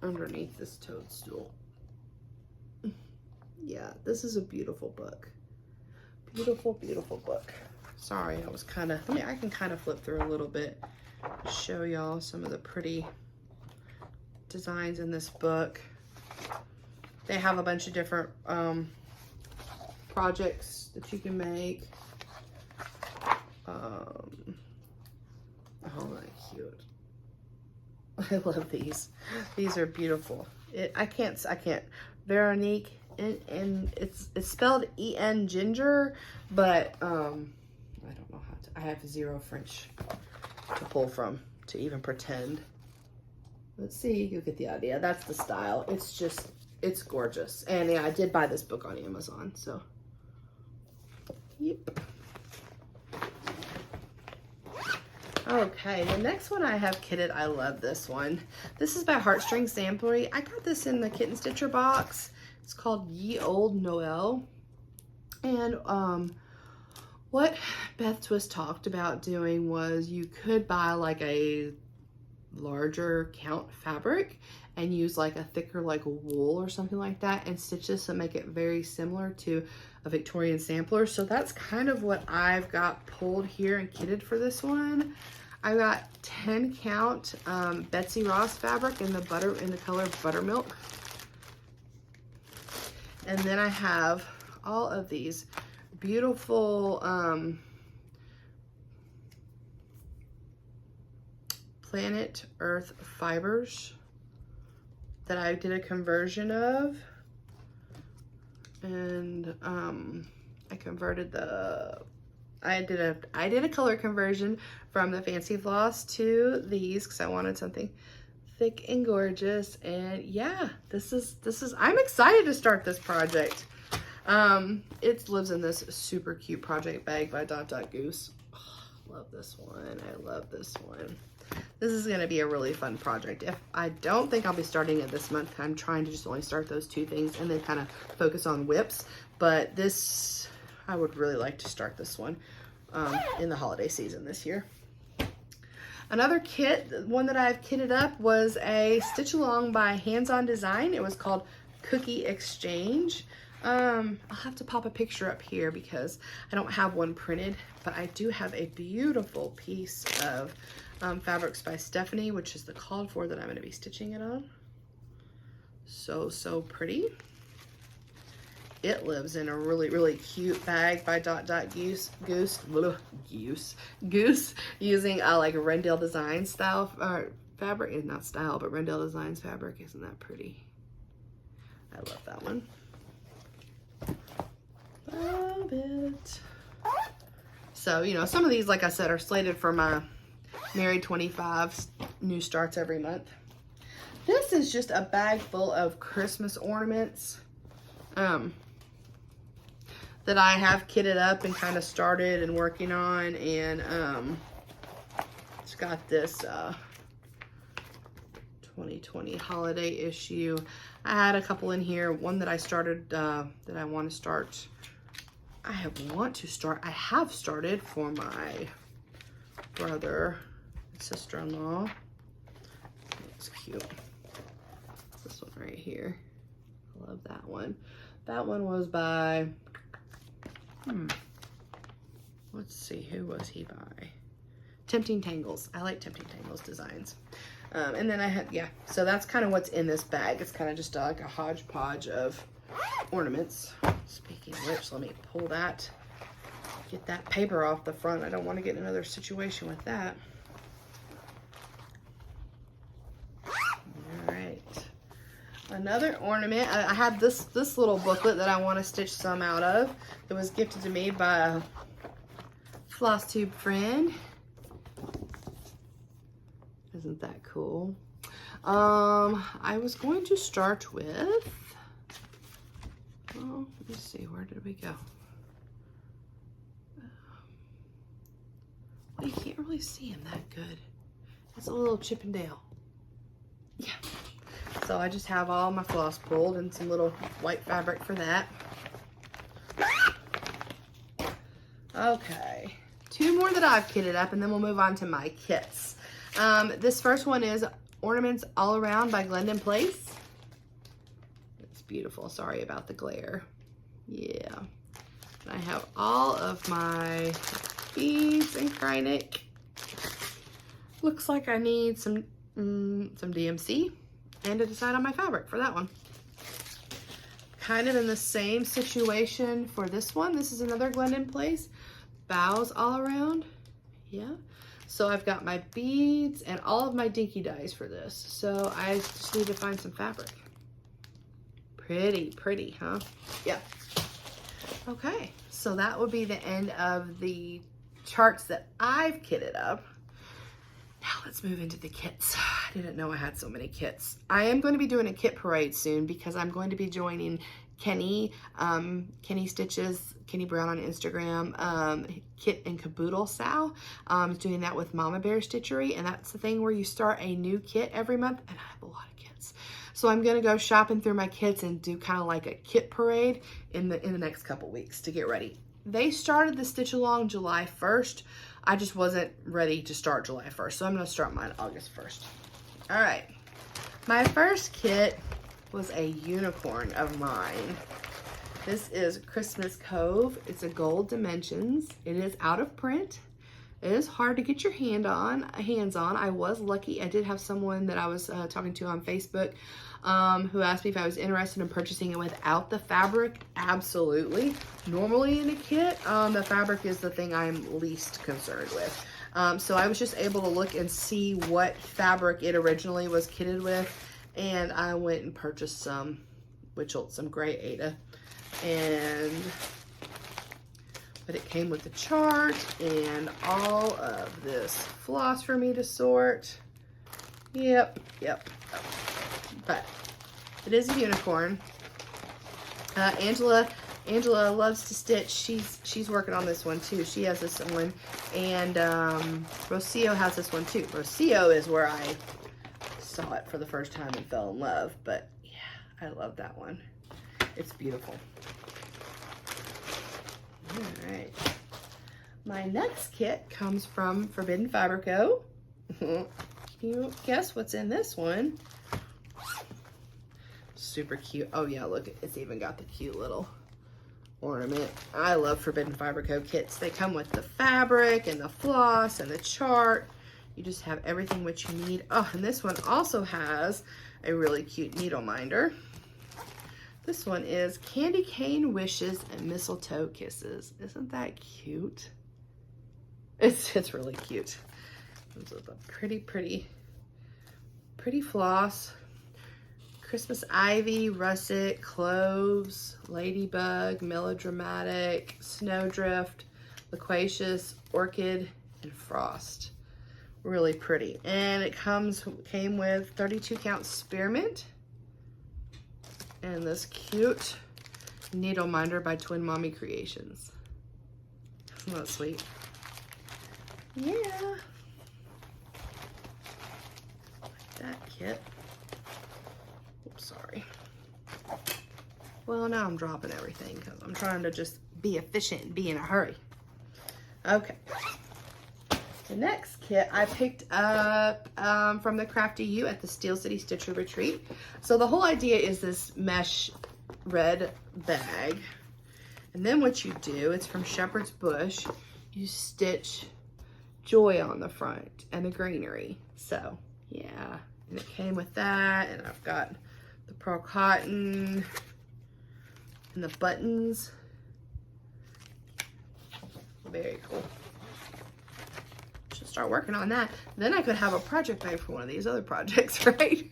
underneath this toadstool. Yeah, this is a beautiful book. Beautiful, beautiful book. Sorry, I was kind of, I can kind of flip through a little bit, show y'all some of the pretty designs in this book. They have a bunch of different projects that you can make. Oh, that's cute. I love these. These are beautiful. I can't. Veronique, and it's spelled E-N ginger, but I don't know how to. I have zero French to pull from to even pretend. Let's see. You get the idea. That's the style. It's gorgeous. And yeah, I did buy this book on Amazon. So, yep. Okay, the next one I have kitted, I love this one. This is by Heartstring Samplery. I got this in the Kitten Stitcher box. It's called Ye Old Noel. And what Beth Twist talked about doing was you could buy like a larger count fabric and use like a thicker like wool or something like that and stitch this to make it very similar to a Victorian sampler. So that's kind of what I've got pulled here and kitted for this one. I got 10 count Betsy Ross fabric in the color Buttermilk. And then I have all of these beautiful Planet Earth fibers that I did a conversion of. And I converted I did a color conversion from the Fancy Floss to these because I wanted something thick and gorgeous. And yeah, I'm excited to start this project. It lives in this super cute project bag by Goose. Oh, love this one. I love this one. This is going to be a really fun project. I don't think I'll be starting it this month. I'm trying to just only start those two things and then kind of focus on whips. But this, I would really like to start this one in the holiday season this year. Another kit, one that I've kitted up, was a Stitch Along by Hands On Design. It was called Cookie Exchange. I'll have to pop a picture up here because I don't have one printed, but I do have a beautiful piece of fabrics by Stephanie, which is the called for that I'm going to be stitching it on. So pretty. It lives in a really cute bag by Goose using like a Rendell Design style fabric. It's not style, but Rendell Designs fabric. Isn't that pretty? I love that one. Love it. So, you know, some of these, like I said, are slated for my Married 25 new starts every month. This is just a bag full of Christmas ornaments that I have kitted up and kind of started and working on. And it's got this 2020 holiday issue. I had a couple in here. One that I started that I want to start. I have started for my brother and sister-in-law. It's cute. This one right here. I love that one. That one was by, let's see, who was he by? Tempting Tangles. I like Tempting Tangles designs. And then I had, yeah, so that's kind of what's in this bag. It's kind of just like a hodgepodge of ornaments. Speaking of which, let me pull that, get that paper off the front. I don't want to get in another situation with that. All right. Another ornament. I have this little booklet that I want to stitch some out of. It was gifted to me by a FlossTube friend. Isn't that cool? I was going to start with, oh, let me see, where did we go? Well, you can't really see him that good. It's a little Chip and Dale. Yeah. So I just have all my floss pulled and some little white fabric for that. Okay. Two more that I've kitted up and then we'll move on to my kits. This first one is Ornaments All Around by Glendon Place. It's beautiful. Sorry about the glare. Yeah. And I have all of my beads and Krynic. Looks like I need some DMC and to decide on my fabric for that one. Kind of in the same situation for this one. This is another Glendon Place. Bows All Around. Yeah. So I've got my beads and all of my dinky dies for this. So I just need to find some fabric. Pretty, pretty, huh? Yeah. Okay, so that would be the end of the charts that I've kitted up. Now let's move into the kits. I didn't know I had so many kits. I am going to be doing a kit parade soon because I'm going to be joining Kenny Stitches, Kenny Brown on Instagram, Kit and Caboodle Sal. Doing that with MamaBear Stitchery, and that's the thing where you start a new kit every month, and I have a lot of kits. So I'm gonna go shopping through my kits and do kind of like a kit parade in the next couple weeks to get ready. They started the Stitch Along July 1st. I just wasn't ready to start July 1st, so I'm gonna start mine August 1st. All right, my first kit was a unicorn of mine. This is Christmas Cove. It's a gold dimensions. It is out of print. It is hard to get your hands on. I was lucky. I did have someone that I was talking to on Facebook who asked me if I was interested in purchasing it without the fabric. Absolutely. Normally in a kit, the fabric is the thing I'm least concerned with. So I was just able to look and see what fabric it originally was kitted with, and I went and purchased some gray Ada, but it came with the chart and all of this floss for me to sort. Yep. But it is a unicorn. Angela loves to stitch. She's working on this one too. She has this one, and Rocio has this one too. Rocio is where I saw it for the first time and fell in love. But yeah, I love that one. It's beautiful. All right. My next kit comes from Forbidden Fiber Co. Can you guess what's in this one? Super cute. Oh yeah, look, it's even got the cute little ornament. I love Forbidden Fiber Co. kits. They come with the fabric and the floss and the chart. You just have everything what you need. Oh, and this one also has a really cute needle minder. This one is Candy Cane Wishes and Mistletoe Kisses. Isn't that cute? It's really cute. This is a pretty floss. Christmas ivy, russet, cloves, ladybug, melodramatic, snowdrift, loquacious, orchid, and frost. Really pretty. And it came with 32 count spearmint and this cute needle minder by Twin Mommy Creations. Isn't that sweet? Yeah. Like that kit. Oops, sorry. Well, now I'm dropping everything because I'm trying to just be efficient and be in a hurry. Okay. The next kit I picked up from the Crafty U at the SteelCity Stitcher Retreat. So the whole idea is this mesh red bag. And then what you do, it's from Shepherd's Bush, you stitch joy on the front and the greenery. So yeah, and it came with that, and I've got the pearl cotton and the buttons. Very cool. Should start working on that. Then I could have a project bag for one of these other projects, right?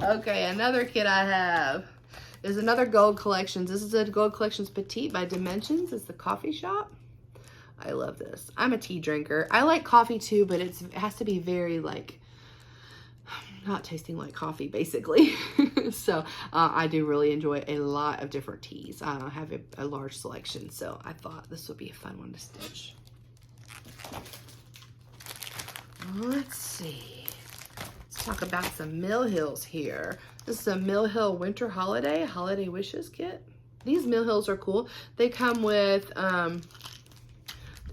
Okay, another kit I have is another Gold Collections. This is a Gold Collections Petite by Dimensions. It's the coffee shop. I love this. I'm a tea drinker. I like coffee too, but it has to be very like, not tasting like coffee basically. So I do really enjoy a lot of different teas. I have a large selection, so I thought this would be a fun one to stitch. Let's see. Let's talk about some Mill Hills here. This is a Mill Hill Winter Holiday Wishes kit. These Mill Hills are cool. They come with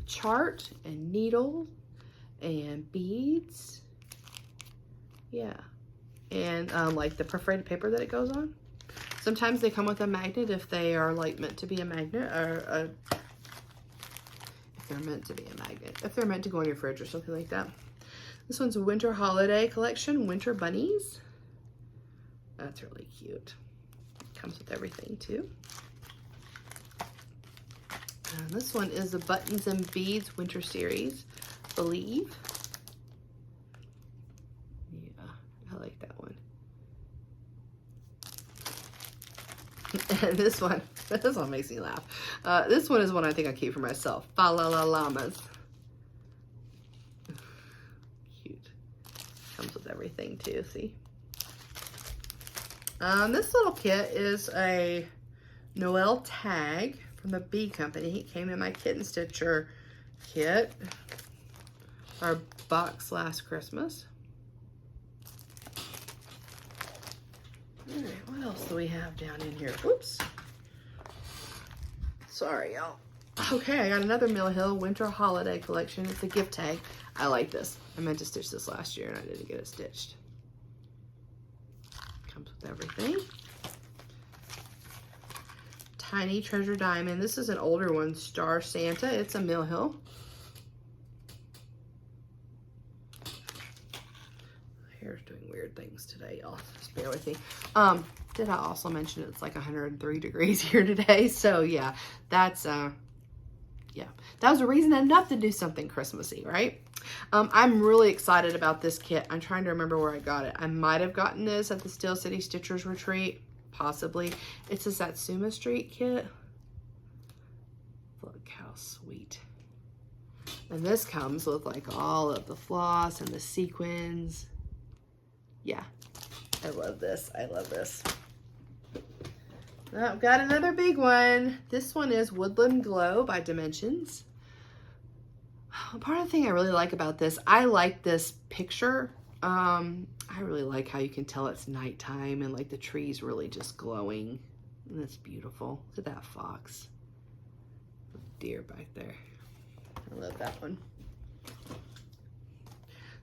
chart and needle and beads. Yeah. And like the perforated paper that it goes on. Sometimes they come with a magnet if they are like meant to be a magnet, or if they're meant to be a magnet. If they're meant to go in your fridge or something like that. This one's a Winter Holiday Collection, Winter Bunnies. That's really cute. Comes with everything too. And this one is the Buttons and Beads Winter Series, Believe. Yeah, I like that one. And this one makes me laugh. This one is one I think I keep for myself. Fa La La Llamas. Cute. Comes with everything too, see? This little kit is a Noel tag from the Bee Company. It came in my Kitten Stitcher kit, our box last Christmas. All right, what else do we have down in here? Oops. Sorry, y'all. Okay, I got another Mill Hill Winter Holiday Collection. It's a gift tag. I like this. I meant to stitch this last year and I didn't get it stitched. Comes with everything. Tiny Treasure Diamond. This is an older one, Star Santa. It's a Mill Hill. Hair's doing weird things today, y'all. Just bear with me. Did I also mention it's like 103 degrees here today? So yeah, that's yeah, that was a reason enough to do something Christmassy, right? I'm really excited about this kit. I'm trying to remember where I got it. I might have gotten this at the SteelCity Stitchers retreat, possibly. It's a Satsuma Street kit. Look how sweet. And this comes with like all of the floss and the sequins. Yeah, I love this. I love this. I've got another big one. This one is Woodland Glow by Dimensions. Part of the thing I really like about this, I like this picture. I really like how you can tell it's nighttime and like the trees really just glowing. And that's beautiful. Look at that fox. Deer back there. I love that one.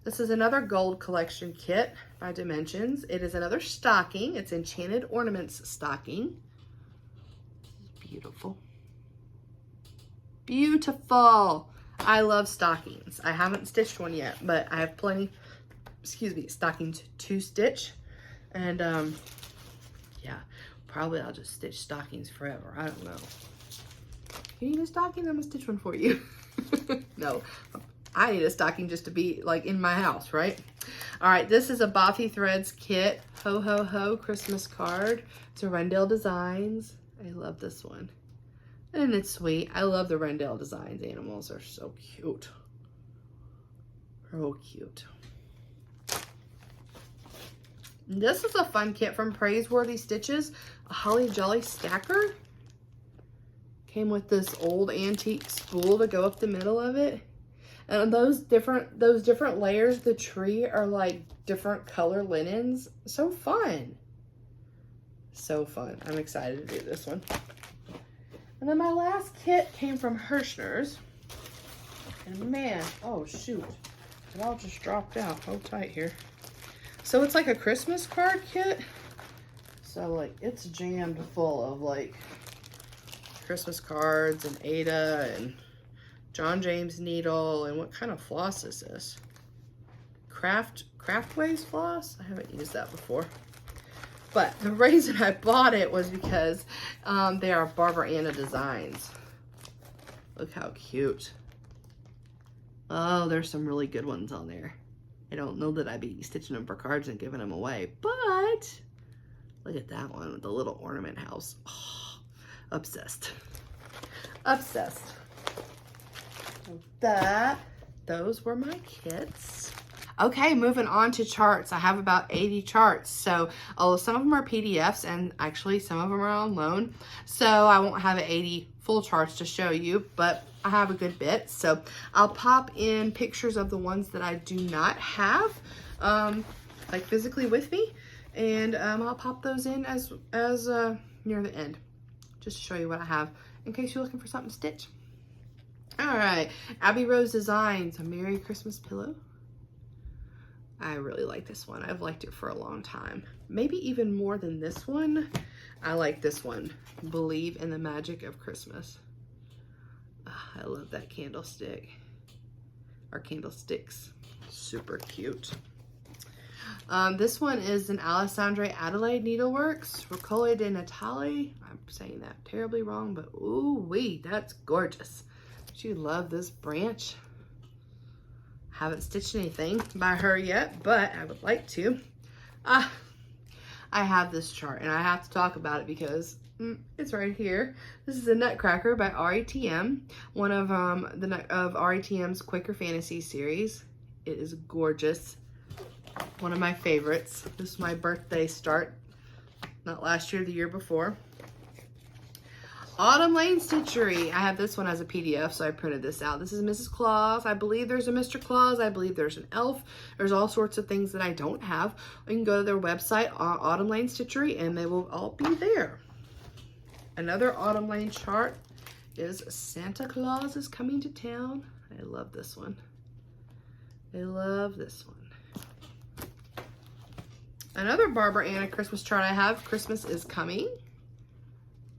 This is another gold collection kit by Dimensions. It is another stocking. It's Enchanted Ornaments stocking. Beautiful. Beautiful. I love stockings. I haven't stitched one yet, but I have plenty, excuse me, stockings to stitch. And yeah, probably I'll just stitch stockings forever. I don't know. You need a stocking? I'm gonna stitch one for you. No, I need a stocking just to be like in my house, right? All right, this is a Boffy Threads kit. Ho Ho Ho Christmas card. It's a Rendell Designs. I love this one. And it's sweet. I love the Rendell Designs. Animals are so cute. So cute. And this is a fun kit from Praiseworthy Stitches. A Holly Jolly Stacker. Came with this old antique spool to go up the middle of it. And those different layers of the tree are like different color linens. So fun. So fun. I'm excited to do this one. And then my last kit came from Hirschner's. And man, oh shoot. It all just dropped out. Hold tight here. So it's like a Christmas card kit. So like it's jammed full of like Christmas cards and Ada and John James needle. And what kind of floss is this? Craftways floss? I haven't used that before. But the reason I bought it was because they are Barbara Anna designs. Look how cute. Oh, there's some really good ones on there. I don't know that I'd be stitching them for cards and giving them away, but look at that one with the little ornament house. Oh, obsessed. Obsessed. Those were my kits. Okay, moving on to charts. I have about 80 charts. So, some of them are PDFs and actually some of them are on loan. So I won't have 80 full charts to show you, but I have a good bit. So I'll pop in pictures of the ones that I do not have, like physically with me. And I'll pop those in as near the end, just to show you what I have in case you're looking for something to stitch. All right, Abby Rose Designs, a Merry Christmas Pillow. I really like this one. I've liked it for a long time. Maybe even more than this one. I like this one. Believe in the Magic of Christmas. I love that candlestick. Or candlesticks. Super cute. This one is an Alessandra Adelaide Needleworks, Ricole de Natale. I'm saying that terribly wrong, but ooh-wee, that's gorgeous. Don't you love this branch? Haven't stitched anything by her yet, but I would like to. I have this chart, and I have to talk about it because it's right here. This is a Nutcracker by RETM, one of RETM's Quaker Fantasy series. It is gorgeous. One of my favorites. This is my birthday start. Not last year, the year before. Autumn Lane Stitchery. I have this one as a PDF, so I printed this out. This is Mrs. Claus. I believe there's a Mr. Claus. I believe there's an elf. There's all sorts of things that I don't have. You can go to their website, Autumn Lane Stitchery, and they will all be there. Another Autumn Lane chart is Santa Claus is Coming to Town. I love this one. I love this one. Another Barbara Anna Christmas chart I have, Christmas is Coming.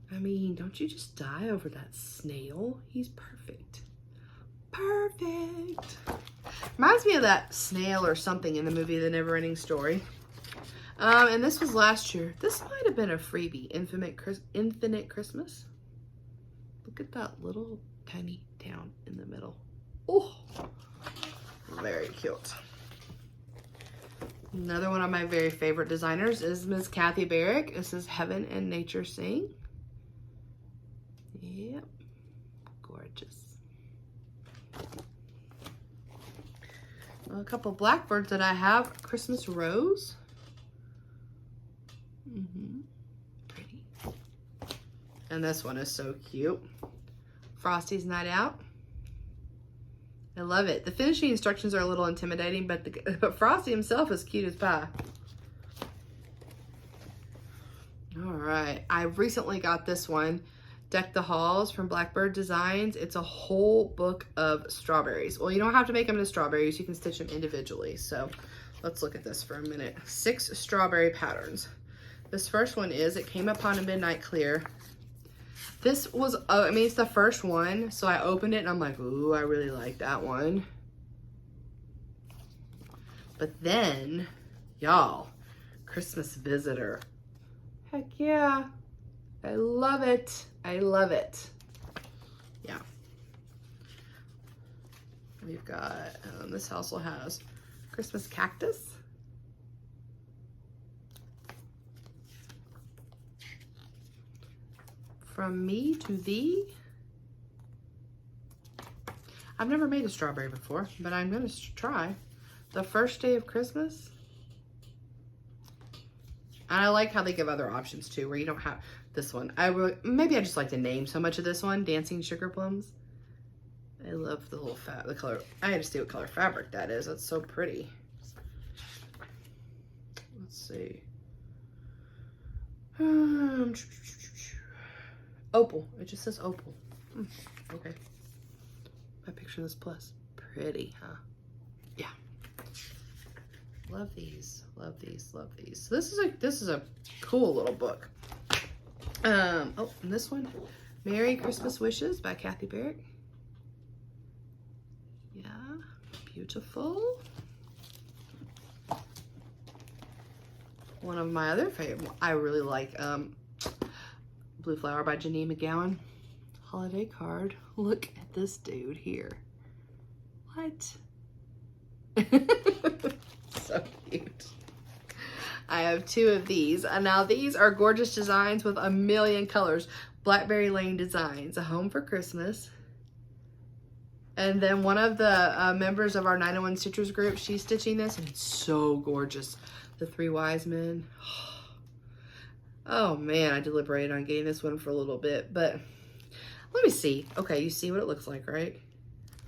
I mean, don't you just die over that snail? He's perfect. Perfect. Reminds me of that snail or something in the movie The Never-Ending Story. And this was last year. This might have been a freebie, Infinite Christmas. Look at that little tiny town in the middle. Oh, very cute. Another one of my very favorite designers is Ms. Kathy Barrick. This is Heaven and Nature Sing. Yep, gorgeous. A couple blackbirds that I have. Christmas Rose. Pretty. And this one is so cute. Frosty's Night Out. I love it. The finishing instructions are a little intimidating, but Frosty himself is cute as pie. All right, I recently got this one, Deck the Halls from Blackbird Designs. It's a whole book of strawberries. Well, you don't have to make them into strawberries. You can stitch them individually. So let's look at this for a minute. 6 strawberry patterns. This first one is, it came upon a midnight clear. This was, I mean, it's the first one, so I opened it and I'm like, ooh, I really like that one. But then, y'all, Christmas Visitor. Heck yeah. I love it. I love it. Yeah. We've got, this also has Christmas Cactus. From Me to Thee. I've never made a strawberry before, but I'm gonna try. The First Day of Christmas. And I like how they give other options too, where you don't have this one. Maybe I just like the name so much of this one, Dancing Sugar Plums. I love the little the color. I had to see what color fabric that is. That's so pretty. Let's see. Opal. It just says opal. Okay. I picture this plus. Pretty, huh? Yeah. Love these. Love these. Love these. So this is a cool little book. Oh, and this one, Merry Christmas Wishes by Kathy Barrick. Yeah, beautiful. One of my other favorite, I really like Blue Flower by Janine McGowan. Holiday card. Look at this dude here. What? So cute. I have 2 of these. And now these are gorgeous designs with a million colors. Blackberry Lane Designs, A Home for Christmas. And then one of the members of our 901 Stitchers group, she's stitching this, and it's so gorgeous. The 3 Wise Men. Oh man, I deliberated on getting this one for a little bit, but let me see. Okay, you see what it looks like, right?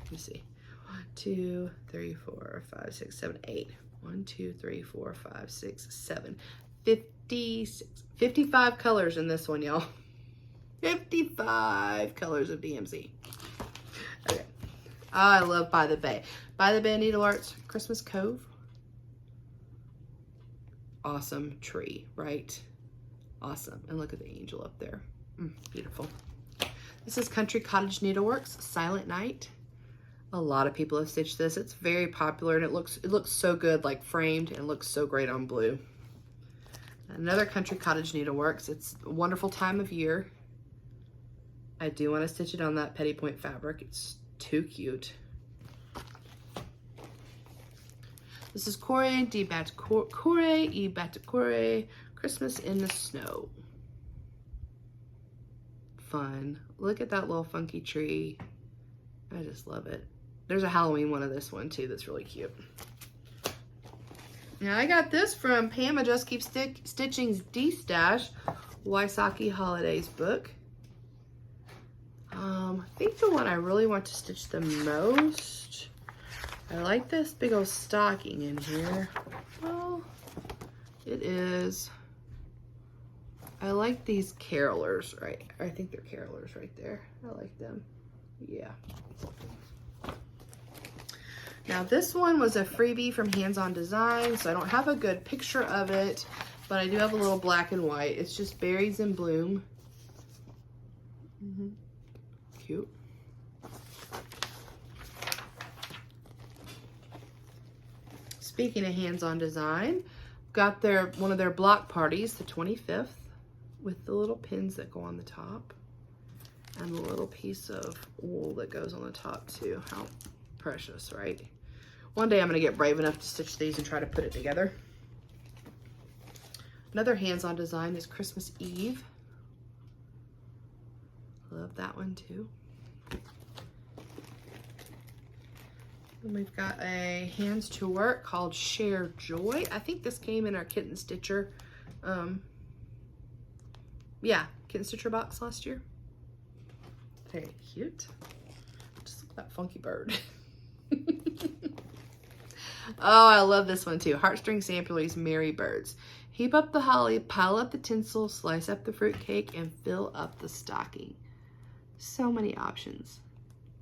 Let me see. 1, 2, 3, 4, 5, 6, 7, 8. 1, 2, 3, 4, 5, 6, 7. 55 colors in this one, y'all. 55 colors of DMC. Okay. Oh, I love By the Bay. By the Bay Needle Arts, Christmas Cove. Awesome tree, right? Awesome. And look at the angel up there. Beautiful. This is Country Cottage Needleworks, Silent Night. A lot of people have stitched this. It's very popular and it looks so good, like framed, and looks so great on blue. Another Country Cottage Needleworks. It's a wonderful time of year. I do want to stitch it on that petty point fabric. It's too cute. This is Corey, D Bat Corey, E Bat Corey, Christmas in the Snow. Fun. Look at that little funky tree. I just love it. There's a Halloween one of this one too that's really cute. Now I got this from Pam, I Just Keep Stitching's D-Stash Wysocki Holidays book. I think the one I really want to stitch the most, I like this big old stocking in here. Well, it is, I like these carolers, right? I think they're carolers right there. I like them. Yeah. Now this one was a freebie from Hands On Design, so I don't have a good picture of it, but I do have a little black and white. It's just berries in bloom. Cute. Speaking of Hands On Design, got one of their block parties, the 25th, with the little pins that go on the top and the little piece of wool that goes on the top too. How precious, right? One day I'm gonna get brave enough to stitch these and try to put it together. Another Hands On Design is Christmas Eve. Love that one too. And we've got a Hands to Work called Share Joy. I think this came in our Kitten Stitcher, yeah, Kitten Stitcher box last year. Very cute. Just look at that funky bird. Oh, I love this one too. Heartstring Sampler's Merry Birds. Heap up the holly, pile up the tinsel, slice up the fruitcake, and fill up the stocking. So many options.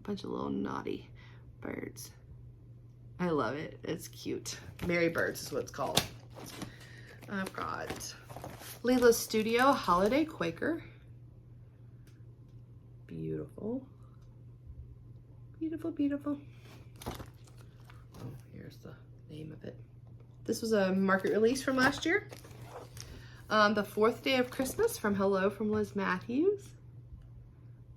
Bunch of little naughty birds. I love it. It's cute. Merry Birds is what it's called. I've got Leela's Studio Holiday Quaker. Beautiful. Beautiful, beautiful. Oh, here's the name of it. This was a market release from last year. The Fourth Day of Christmas from Hello from Liz Matthews.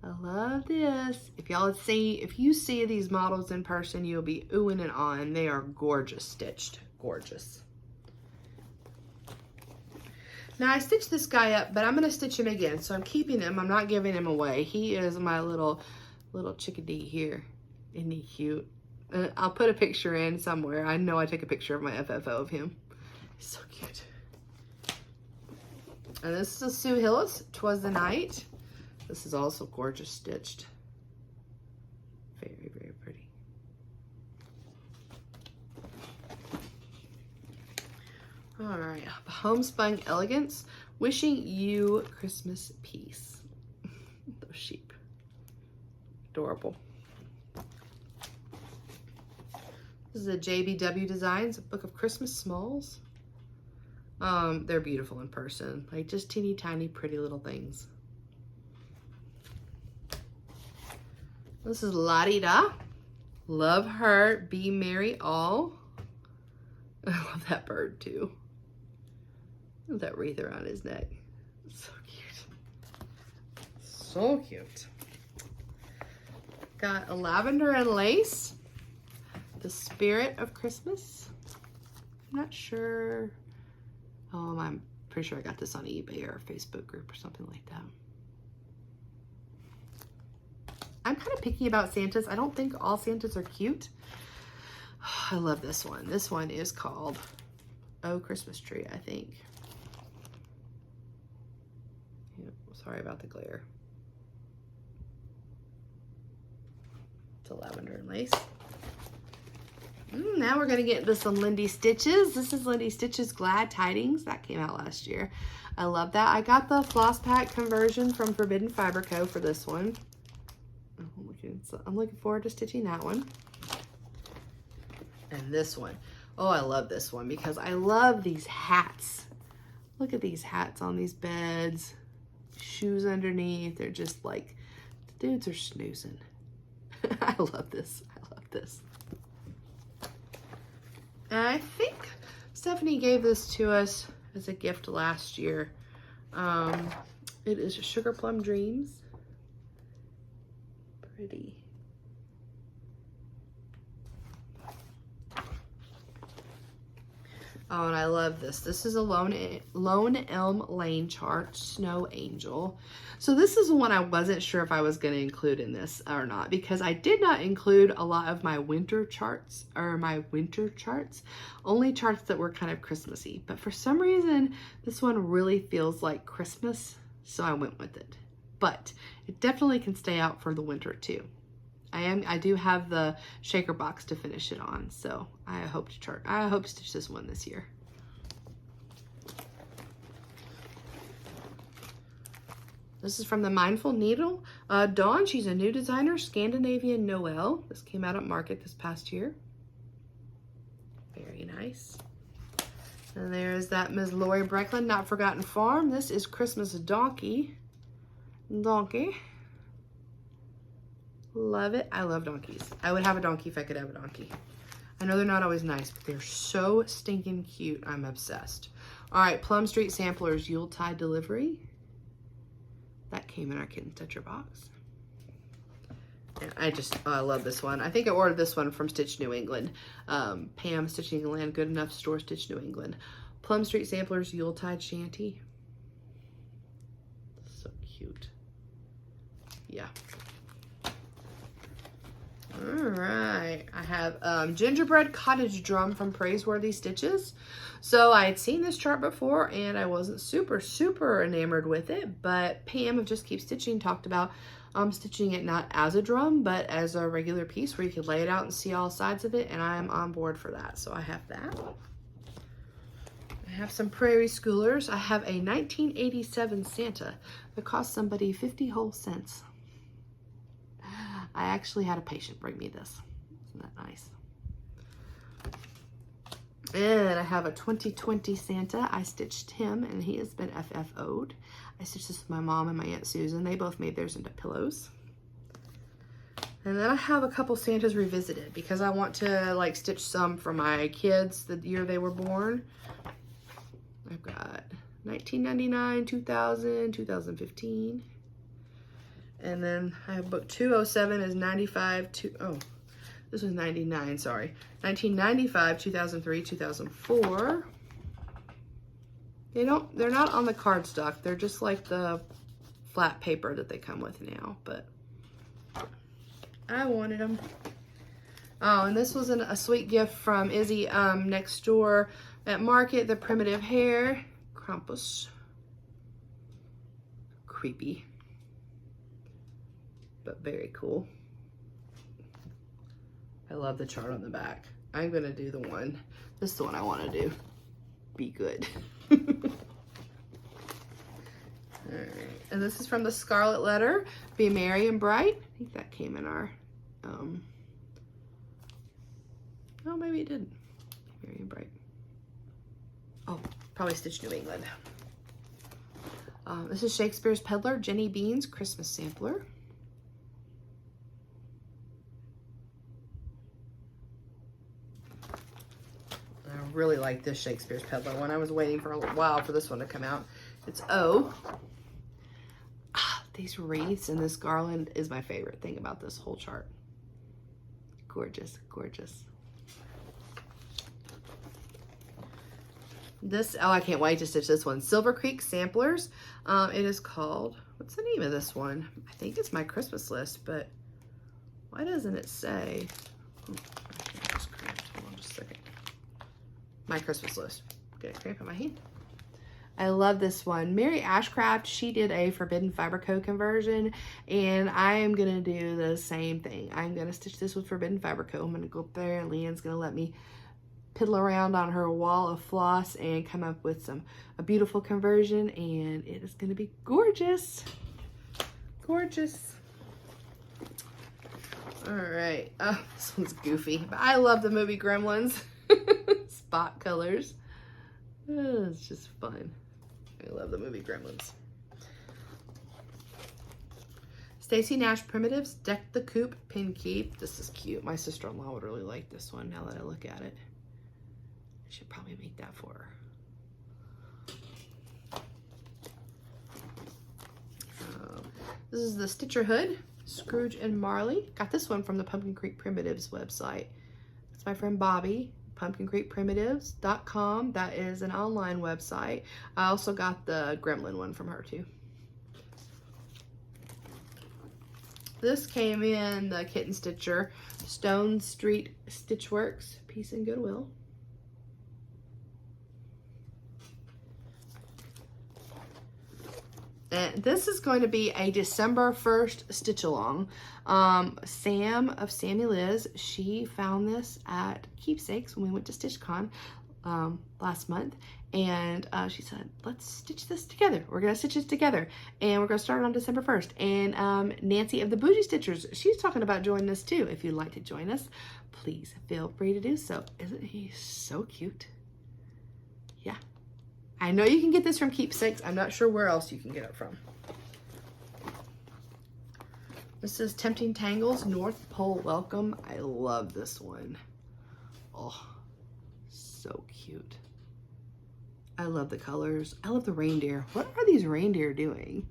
I love this. If you see these models in person, you'll be oohing and ahhing. They are gorgeous stitched. Gorgeous. Now I stitched this guy up, but I'm gonna stitch him again. So I'm keeping him, I'm not giving him away. He is my little chickadee here. Isn't he cute? I'll put a picture in somewhere. I know I took a picture of my FFO of him. He's so cute. And this is a Sue Hillis, 'Twas the Night. This is also gorgeous stitched. Very, very pretty. All right, Homespun Elegance, Wishing You Christmas Peace. Those sheep. Adorable. This is a JBW Designs, a book of Christmas smalls. They're beautiful in person. Like just teeny tiny pretty little things. This is La-Di-Da. Love Her, Be Merry All. I love that bird too. Look at that wreath around his neck. So cute. So cute. Got a Lavender and Lace. The Spirit of Christmas. I'm not sure. I'm pretty sure I got this on eBay or a Facebook group or something like that. I'm kind of picky about Santas. I don't think all Santas are cute. I love this one. This one is called Oh Christmas Tree, I think. Yep, sorry about the glare. It's a Lavender and Lace. Now we're going to get into some Lindy Stitches. This is Lindy Stitches Glad Tidings. That came out last year. I love that. I got the floss pack conversion from Forbidden Fiber Co. for this one. I'm looking forward to stitching that one. And this one. Oh, I love this one because I love these hats. Look at these hats on these beds. Shoes underneath. They're just like, the dudes are snoozing. I love this. I love this. And I think Stephanie gave this to us as a gift last year. It is Sugar Plum Dreams. Pretty. Oh, and I love this. This is a Lone Elm Lane chart, Snow Angel. So this is one I wasn't sure if I was going to include in this or not, because I did not include a lot of my winter charts, only charts that were kind of Christmassy. But for some reason, this one really feels like Christmas, so I went with it. But it definitely can stay out for the winter too. I do have the shaker box to finish it on, so I hope to stitch this one this year. This is from the Mindful Needle. Dawn, she's a new designer, Scandinavian Noel. This came out at Market this past year. Very nice. And there's that Ms. Lori Brecklin, Not Forgotten Farm. This is Christmas Donkey. Love it. I love donkeys. I would have a donkey if I could have a donkey. I know they're not always nice, but they're so stinking cute. I'm obsessed. All right, Plum Street Samplers Yuletide Delivery. That came in our Kitten Stitcher box. And I love this one. I think I ordered this one from Stitch New England. Pam, Stitching Land, Good Enough Store, Stitch New England. Plum Street Samplers Yuletide Shanty. So cute. Yeah. All right, I have Gingerbread Cottage Drum from Praiseworthy Stitches. So I had seen this chart before and I wasn't super enamored with it, but Pam of Just Keep Stitching talked about stitching it not as a drum, but as a regular piece where you could lay it out and see all sides of it, and I am on board for that. So I have that. I have some Prairie Schoolers. I have a 1987 Santa that cost somebody 50 whole cents. I actually had a patient bring me this. Isn't that nice? And I have a 2020 Santa. I stitched him and he has been FFO'd. I stitched this with my mom and my Aunt Susan. They both made theirs into pillows. And then I have a couple Santas revisited because I want to like stitch some for my kids the year they were born. I've got 1999, 2000, 2015. And then I have book 207 is 95 to, oh, this was 99, sorry. 1995, 2003, 2004. They're not on the cardstock. They're just like the flat paper that they come with now, but I wanted them. Oh, and this was a sweet gift from Izzy next door at Market, the Primitive Hair. Krampus. Creepy, but very cool. I love the chart on the back. I'm gonna do the one. This is the one I want to do. Be good. All right, and this is from the Scarlet Letter. Be Merry and Bright. I think that came in our. Oh, maybe it didn't. Merry and Bright. Oh, probably Stitch New England. This is Shakespeare's Peddler, Jenny Bean's Christmas Sampler. I really like this Shakespeare's Peddler one. I was waiting for a little while for this one to come out. It's O. These wreaths and this garland is my favorite thing about this whole chart. Gorgeous, gorgeous. This, oh, I can't wait to stitch this one. Silver Creek Samplers. It is called, what's the name of this one? I think it's my Christmas list, but why doesn't it say? Oh, I just cramped. Hold on just a second. My Christmas list. Get a cramp in my hand. I love this one. Mary Ashcraft, she did a Forbidden Fiber Co conversion, and I am gonna do the same thing. I'm gonna stitch this with Forbidden Fiber Co. I'm gonna go up there and Leann's gonna let me piddle around on her wall of floss and come up with a beautiful conversion, and it is gonna be gorgeous. Gorgeous. All right, oh, this one's goofy, but I love the movie Gremlins. Spot colors. Oh, it's just fun. I love the movie Gremlins. Stacy Nash Primitives, Deck the Coop, Pin Keep. This is cute. My sister-in-law would really like this one now that I look at it. I should probably make that for her. This is the Stitcher Hood, Scrooge and Marley. Got this one from the Pumpkin Creek Primitives website. It's my friend Bobby, pumpkincreekprimitives.com. That is an online website. I also got the Gremlin one from her too. This came in the Kitten Stitcher, Stone Street Stitchworks, Peace and Goodwill. And this is going to be a December 1st stitch along. Sam of Sammie Liz, she found this at Keepsakes when we went to StitchCon last month. And she said, let's stitch this together. We're going to stitch it together. And we're going to start on December 1st. And Nancy of the Bougie Stitchers, she's talking about joining us too. If you'd like to join us, please feel free to do so. Isn't he so cute? Yeah. I know you can get this from Keepsakes. I'm not sure where else you can get it from. This is Tempting Tangles, North Pole Welcome. I love this one. Oh, so cute. I love the colors. I love the reindeer. What are these reindeer doing?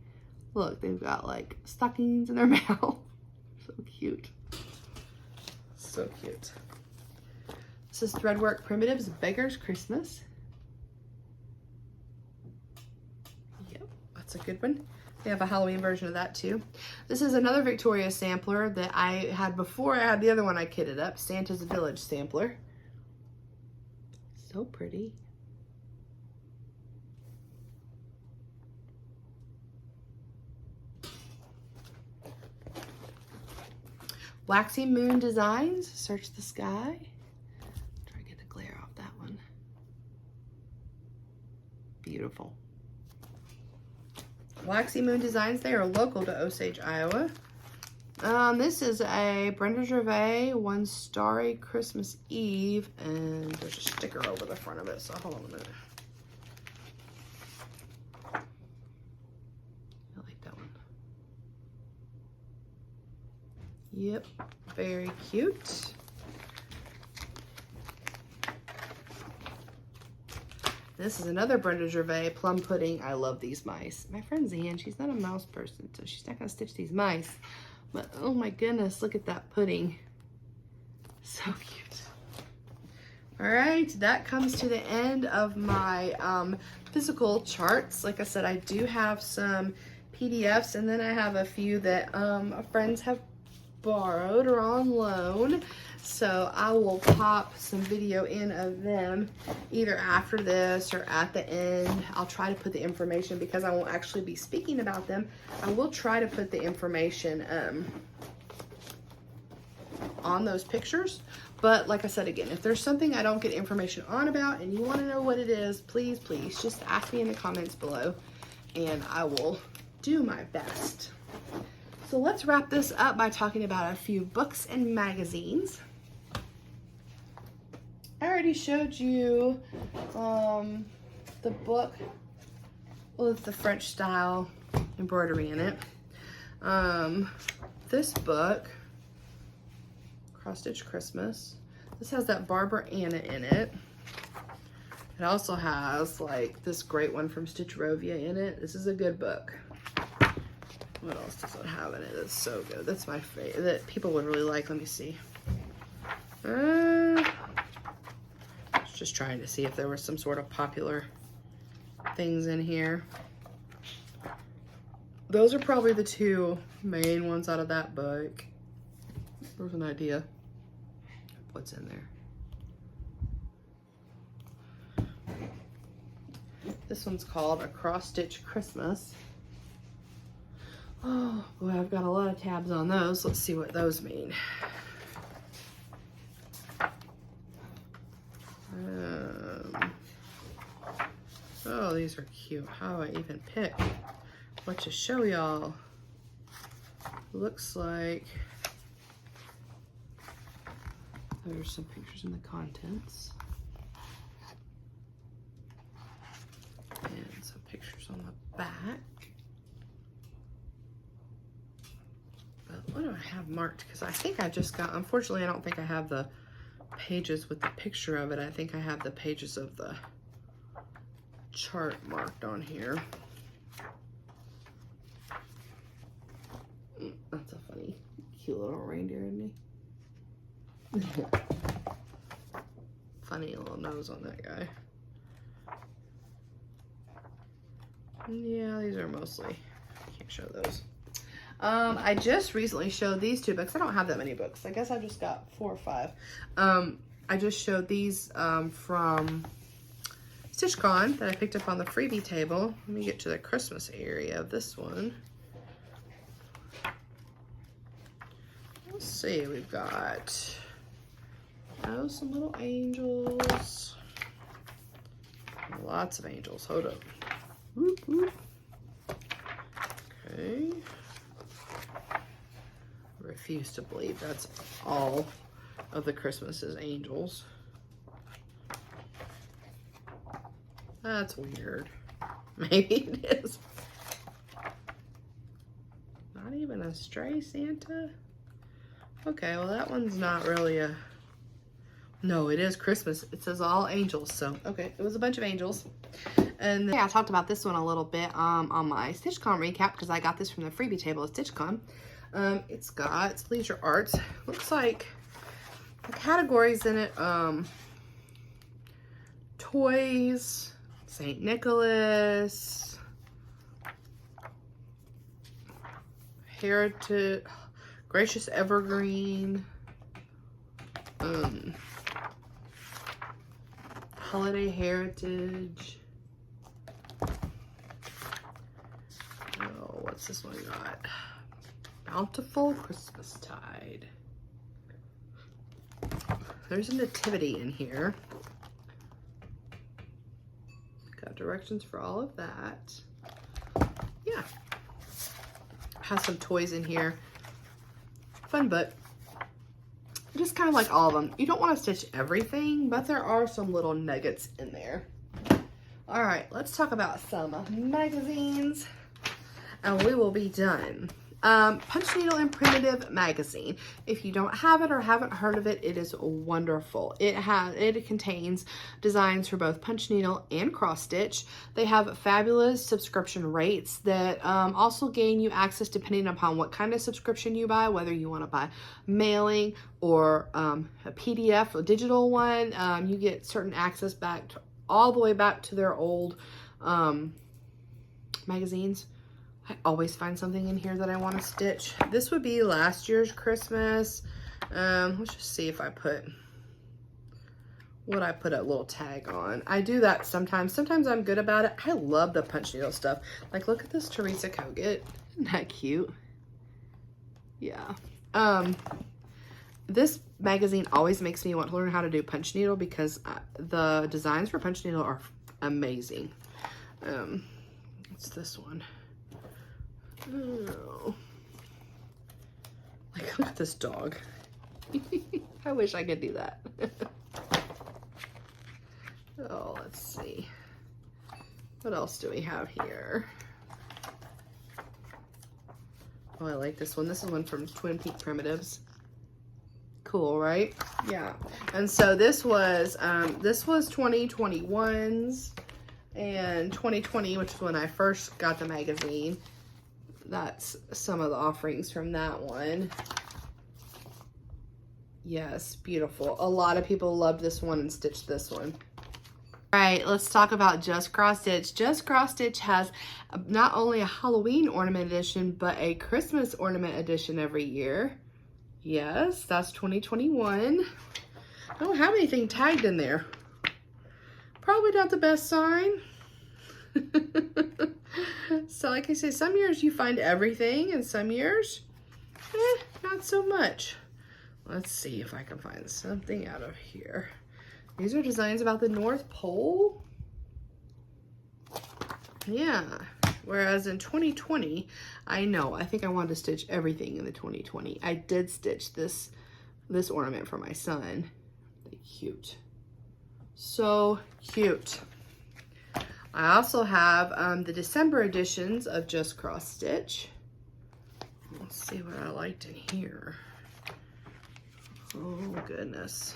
Look, they've got like stockings in their mouth. So cute. So cute. This is Threadwork Primitives, Beggar's Christmas. That's a good one. They have a Halloween version of that too. This is another Victoria sampler that I had before I had the other one I kitted up. Santa's Village sampler. So pretty. Waxy Moon Designs, Search the Sky. Try to get the glare off that one. Beautiful. Waxy Moon Designs, they are local to Osage, Iowa. This is a Brenda Gervais One Starry Christmas Eve, and there's a sticker over the front of it, so hold on a minute. I like that one. Yep, very cute. This is another Brenda Gervais Plum Pudding. I love these mice. My friend Zan, she's not a mouse person, so she's not gonna stitch these mice. But oh my goodness, look at that pudding. So cute. All right, that comes to the end of my physical charts. Like I said, I do have some PDFs, and then I have a few that friends have borrowed or on loan. So I will pop some video in of them either after this or at the end. I'll try to put the information, because I won't actually be speaking about them. I will try to put the information on those pictures. But like I said, again, if there's something I don't get information on about and you want to know what it is, please, please just ask me in the comments below and I will do my best. So let's wrap this up by talking about a few books and magazines. I already showed you the book with the French style embroidery in it. This book, Cross Stitch Christmas, this has that Barbara Anna in it. It also has like this great one from Stitcherovia in it. This is a good book. What else does it have in it? That's so good. That's my favorite, that people would really like. Let me see. Just trying to see if there was some sort of popular things in here. Those are probably the two main ones out of that book. There's an idea of what's in there. This one's called A Cross Stitch Christmas. Oh boy, I've got a lot of tabs on those. Let's see what those mean. Oh, these are cute. How do I even pick what to show y'all? Looks like there's some pictures in the contents and some pictures on the back. have marked because I think I just got, unfortunately, I don't think I have the pages with the picture of it. I think I have the pages of the chart marked on here. That's a funny, cute little reindeer, isn't he? Funny little nose on that guy. Yeah, these are mostly, I can't show those. I just recently showed these two books. I don't have that many books. I guess I just got 4 or 5. I just showed these from StitchCon that I picked up on the freebie table. Let me get to the Christmas area of this one. Let's see, we've got, oh, some little angels. Lots of angels. Hold up. Whoop, whoop. Okay. Refuse to believe that's all of the Christmas's angels. That's weird. Maybe it is. Not even a stray Santa? Okay, well that one's not really a... No, it is Christmas. It says all angels, so okay, it was a bunch of angels. And then, I talked about this one a little bit on my StitchCon recap because I got this from the freebie table at StitchCon. It's leisure arts. Looks like the categories in it, toys, St. Nicholas, heritage, gracious evergreen, holiday heritage. Oh, what's this one got? Bountiful Christmastide. There's a nativity in here. Got directions for all of that. Yeah. Has some toys in here. Fun book. Just kind of like all of them. You don't want to stitch everything, but there are some little nuggets in there. All right, let's talk about some magazines and we will be done. Punch Needle and Primitive magazine. If you don't have it or haven't heard of it, it is wonderful. It contains designs for both punch needle and cross stitch. They have fabulous subscription rates that also gain you access depending upon what kind of subscription you buy, whether you want to buy mailing or a PDF, a digital one. You get certain access back to, all the way back to their old magazines. I always find something in here that I want to stitch. This would be last year's Christmas. Let's just see if I put, what I put a little tag on. I do that sometimes. Sometimes I'm good about it. I love the punch needle stuff. Like, look at this Teresa Kogut. Isn't that cute? Yeah. This magazine always makes me want to learn how to do punch needle because the designs for punch needle are amazing. What's this one? Oh. Like, look at this dog. I wish I could do that. Oh, let's see. What else do we have here? Oh, I like this one. This is one from Twin Peak Primitives. Cool, right? Yeah. And so this was 2021's and 2020, which is when I first got the magazine. That's some of the offerings from that one. Yes, beautiful. A lot of people loved this one and stitched this one. All right, let's talk about Just Cross Stitch. Just Cross Stitch has not only a Halloween ornament edition, but a Christmas ornament edition every year. Yes, that's 2021. I don't have anything tagged in there. Probably not the best sign. So like I say, some years you find everything and some years, not so much. Let's see if I can find something out of here. These are designs about the North Pole. Yeah. Whereas in 2020, I think I wanted to stitch everything in the 2020. I did stitch this ornament for my son. Cute. So cute. I also have the December editions of Just Cross Stitch. Let's see what I liked in here. Oh goodness.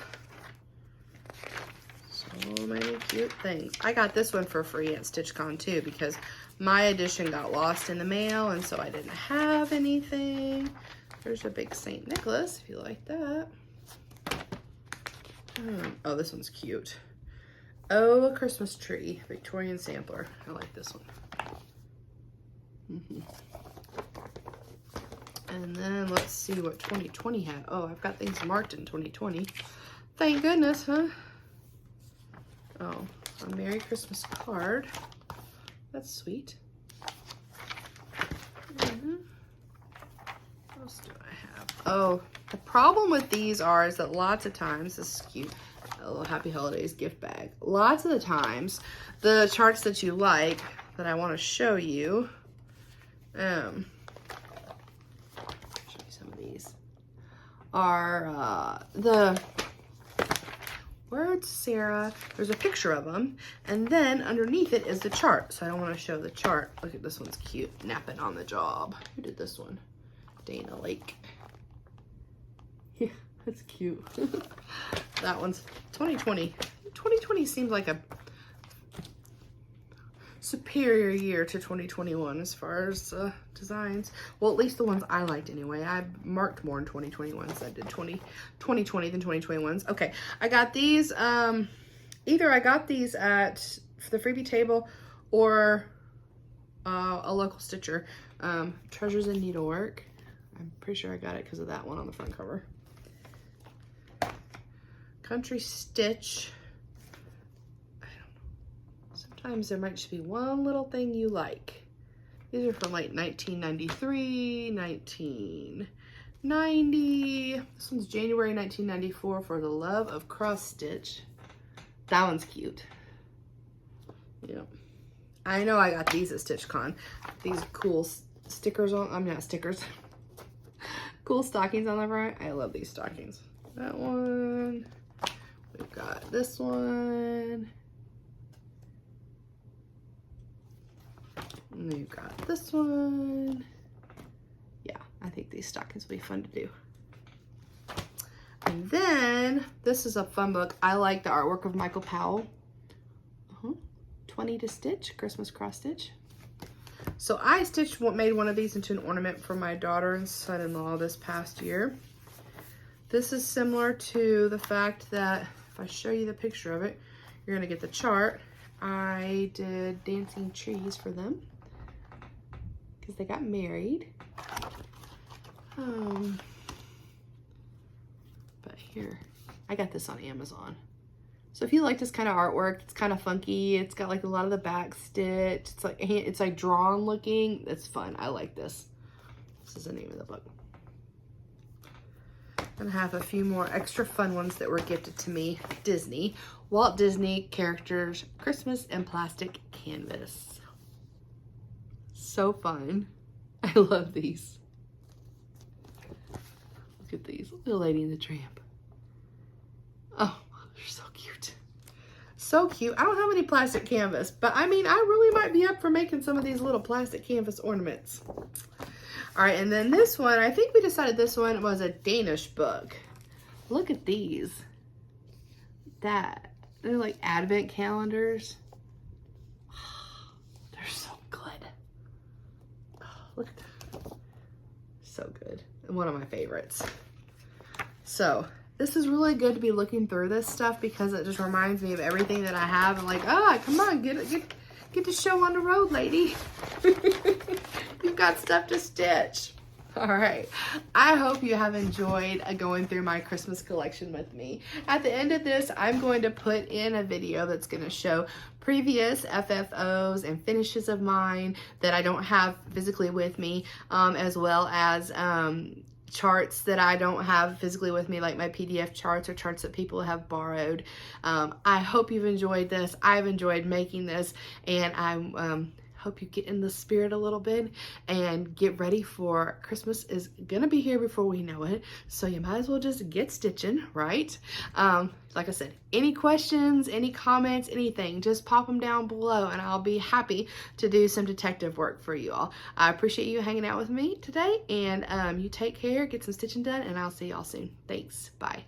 So many cute things. I got this one for free at StitchCon too because my edition got lost in the mail and so I didn't have anything. There's a big St. Nicholas if you like that. Oh, this one's cute. Oh, a Christmas tree, Victorian sampler. I like this one. And then let's see what 2020 had. Oh, I've got things marked in 2020. Thank goodness, huh? Oh, a Merry Christmas card. That's sweet. What else do I have? Oh, the problem with these is that lots of times, this is cute, a little Happy Holidays gift bag. Lots of the times, the charts that you like, that I want to show you, show you some of these, are the words Sarah. There's a picture of them, and then underneath it is the chart. So I want to show the chart. Look at this one's cute. Napping on the job. Who did this one? Dana Lake. Yeah, that's cute. That one's 2020. 2020 seems like a superior year to 2021 as far as designs. Well, at least the ones I liked anyway. I marked more in 2021s than I did 2020 than 2021s. Okay, I got these, either I got these at the freebie table or a local stitcher. Treasures in Needlework. I'm pretty sure I got it because of that one on the front cover. Country Stitch. Sometimes there might just be one little thing you like. These are from like 1993, 1990. This one's January 1994 for the love of cross stitch. That one's cute. Yep. I know I got these at StitchCon. These cool stickers on, I'm not stickers. Cool stockings on the front. I love these stockings. That one. We've got this one. And we've got this one. Yeah, I think these stockings will be fun to do. And then, this is a fun book. I like the artwork of Michael Powell. 20 to Stitch, Christmas cross stitch. So I made one of these into an ornament for my daughter and son-in-law this past year. This is similar to the fact that, if I show you the picture of it, you're gonna get the chart. I did dancing trees for them because they got married. But here, I got this on Amazon. So if you like this kind of artwork, it's kind of funky. It's got like a lot of the back stitch. It's like drawn looking. It's fun. I like this. This is the name of the book. And I have a few more extra fun ones that were gifted to me. Disney. Walt Disney characters, Christmas and plastic canvas. So fun. I love these. Look at these. Little Lady and the Tramp. Oh, they're so cute. So cute. I don't have any plastic canvas, but I mean, I really might be up for making some of these little plastic canvas ornaments. All right, and then this one, I think we decided this one was a Danish book. Look at these. They're like advent calendars. They're so good. Look at that. So good. And one of my favorites. So this is really good to be looking through this stuff because it just reminds me of everything that I have. And like, come on, get the show on the road, lady. You've got stuff to stitch. All right. I hope you have enjoyed going through my Christmas collection with me. At the end of this, I'm going to put in a video that's going to show previous FFOs and finishes of mine that I don't have physically with me, as well as charts that I don't have physically with me, like my PDF charts or charts that people have borrowed. I hope you've enjoyed this. I've enjoyed making this, and I'm Hope you get in the spirit a little bit and get ready for Christmas is gonna be here before we know it. So you might as well just get stitching, right? Like I said, any questions, any comments, anything, just pop them down below and I'll be happy to do some detective work for you all. I appreciate you hanging out with me today, and you take care, get some stitching done, and I'll see y'all soon. Thanks. Bye.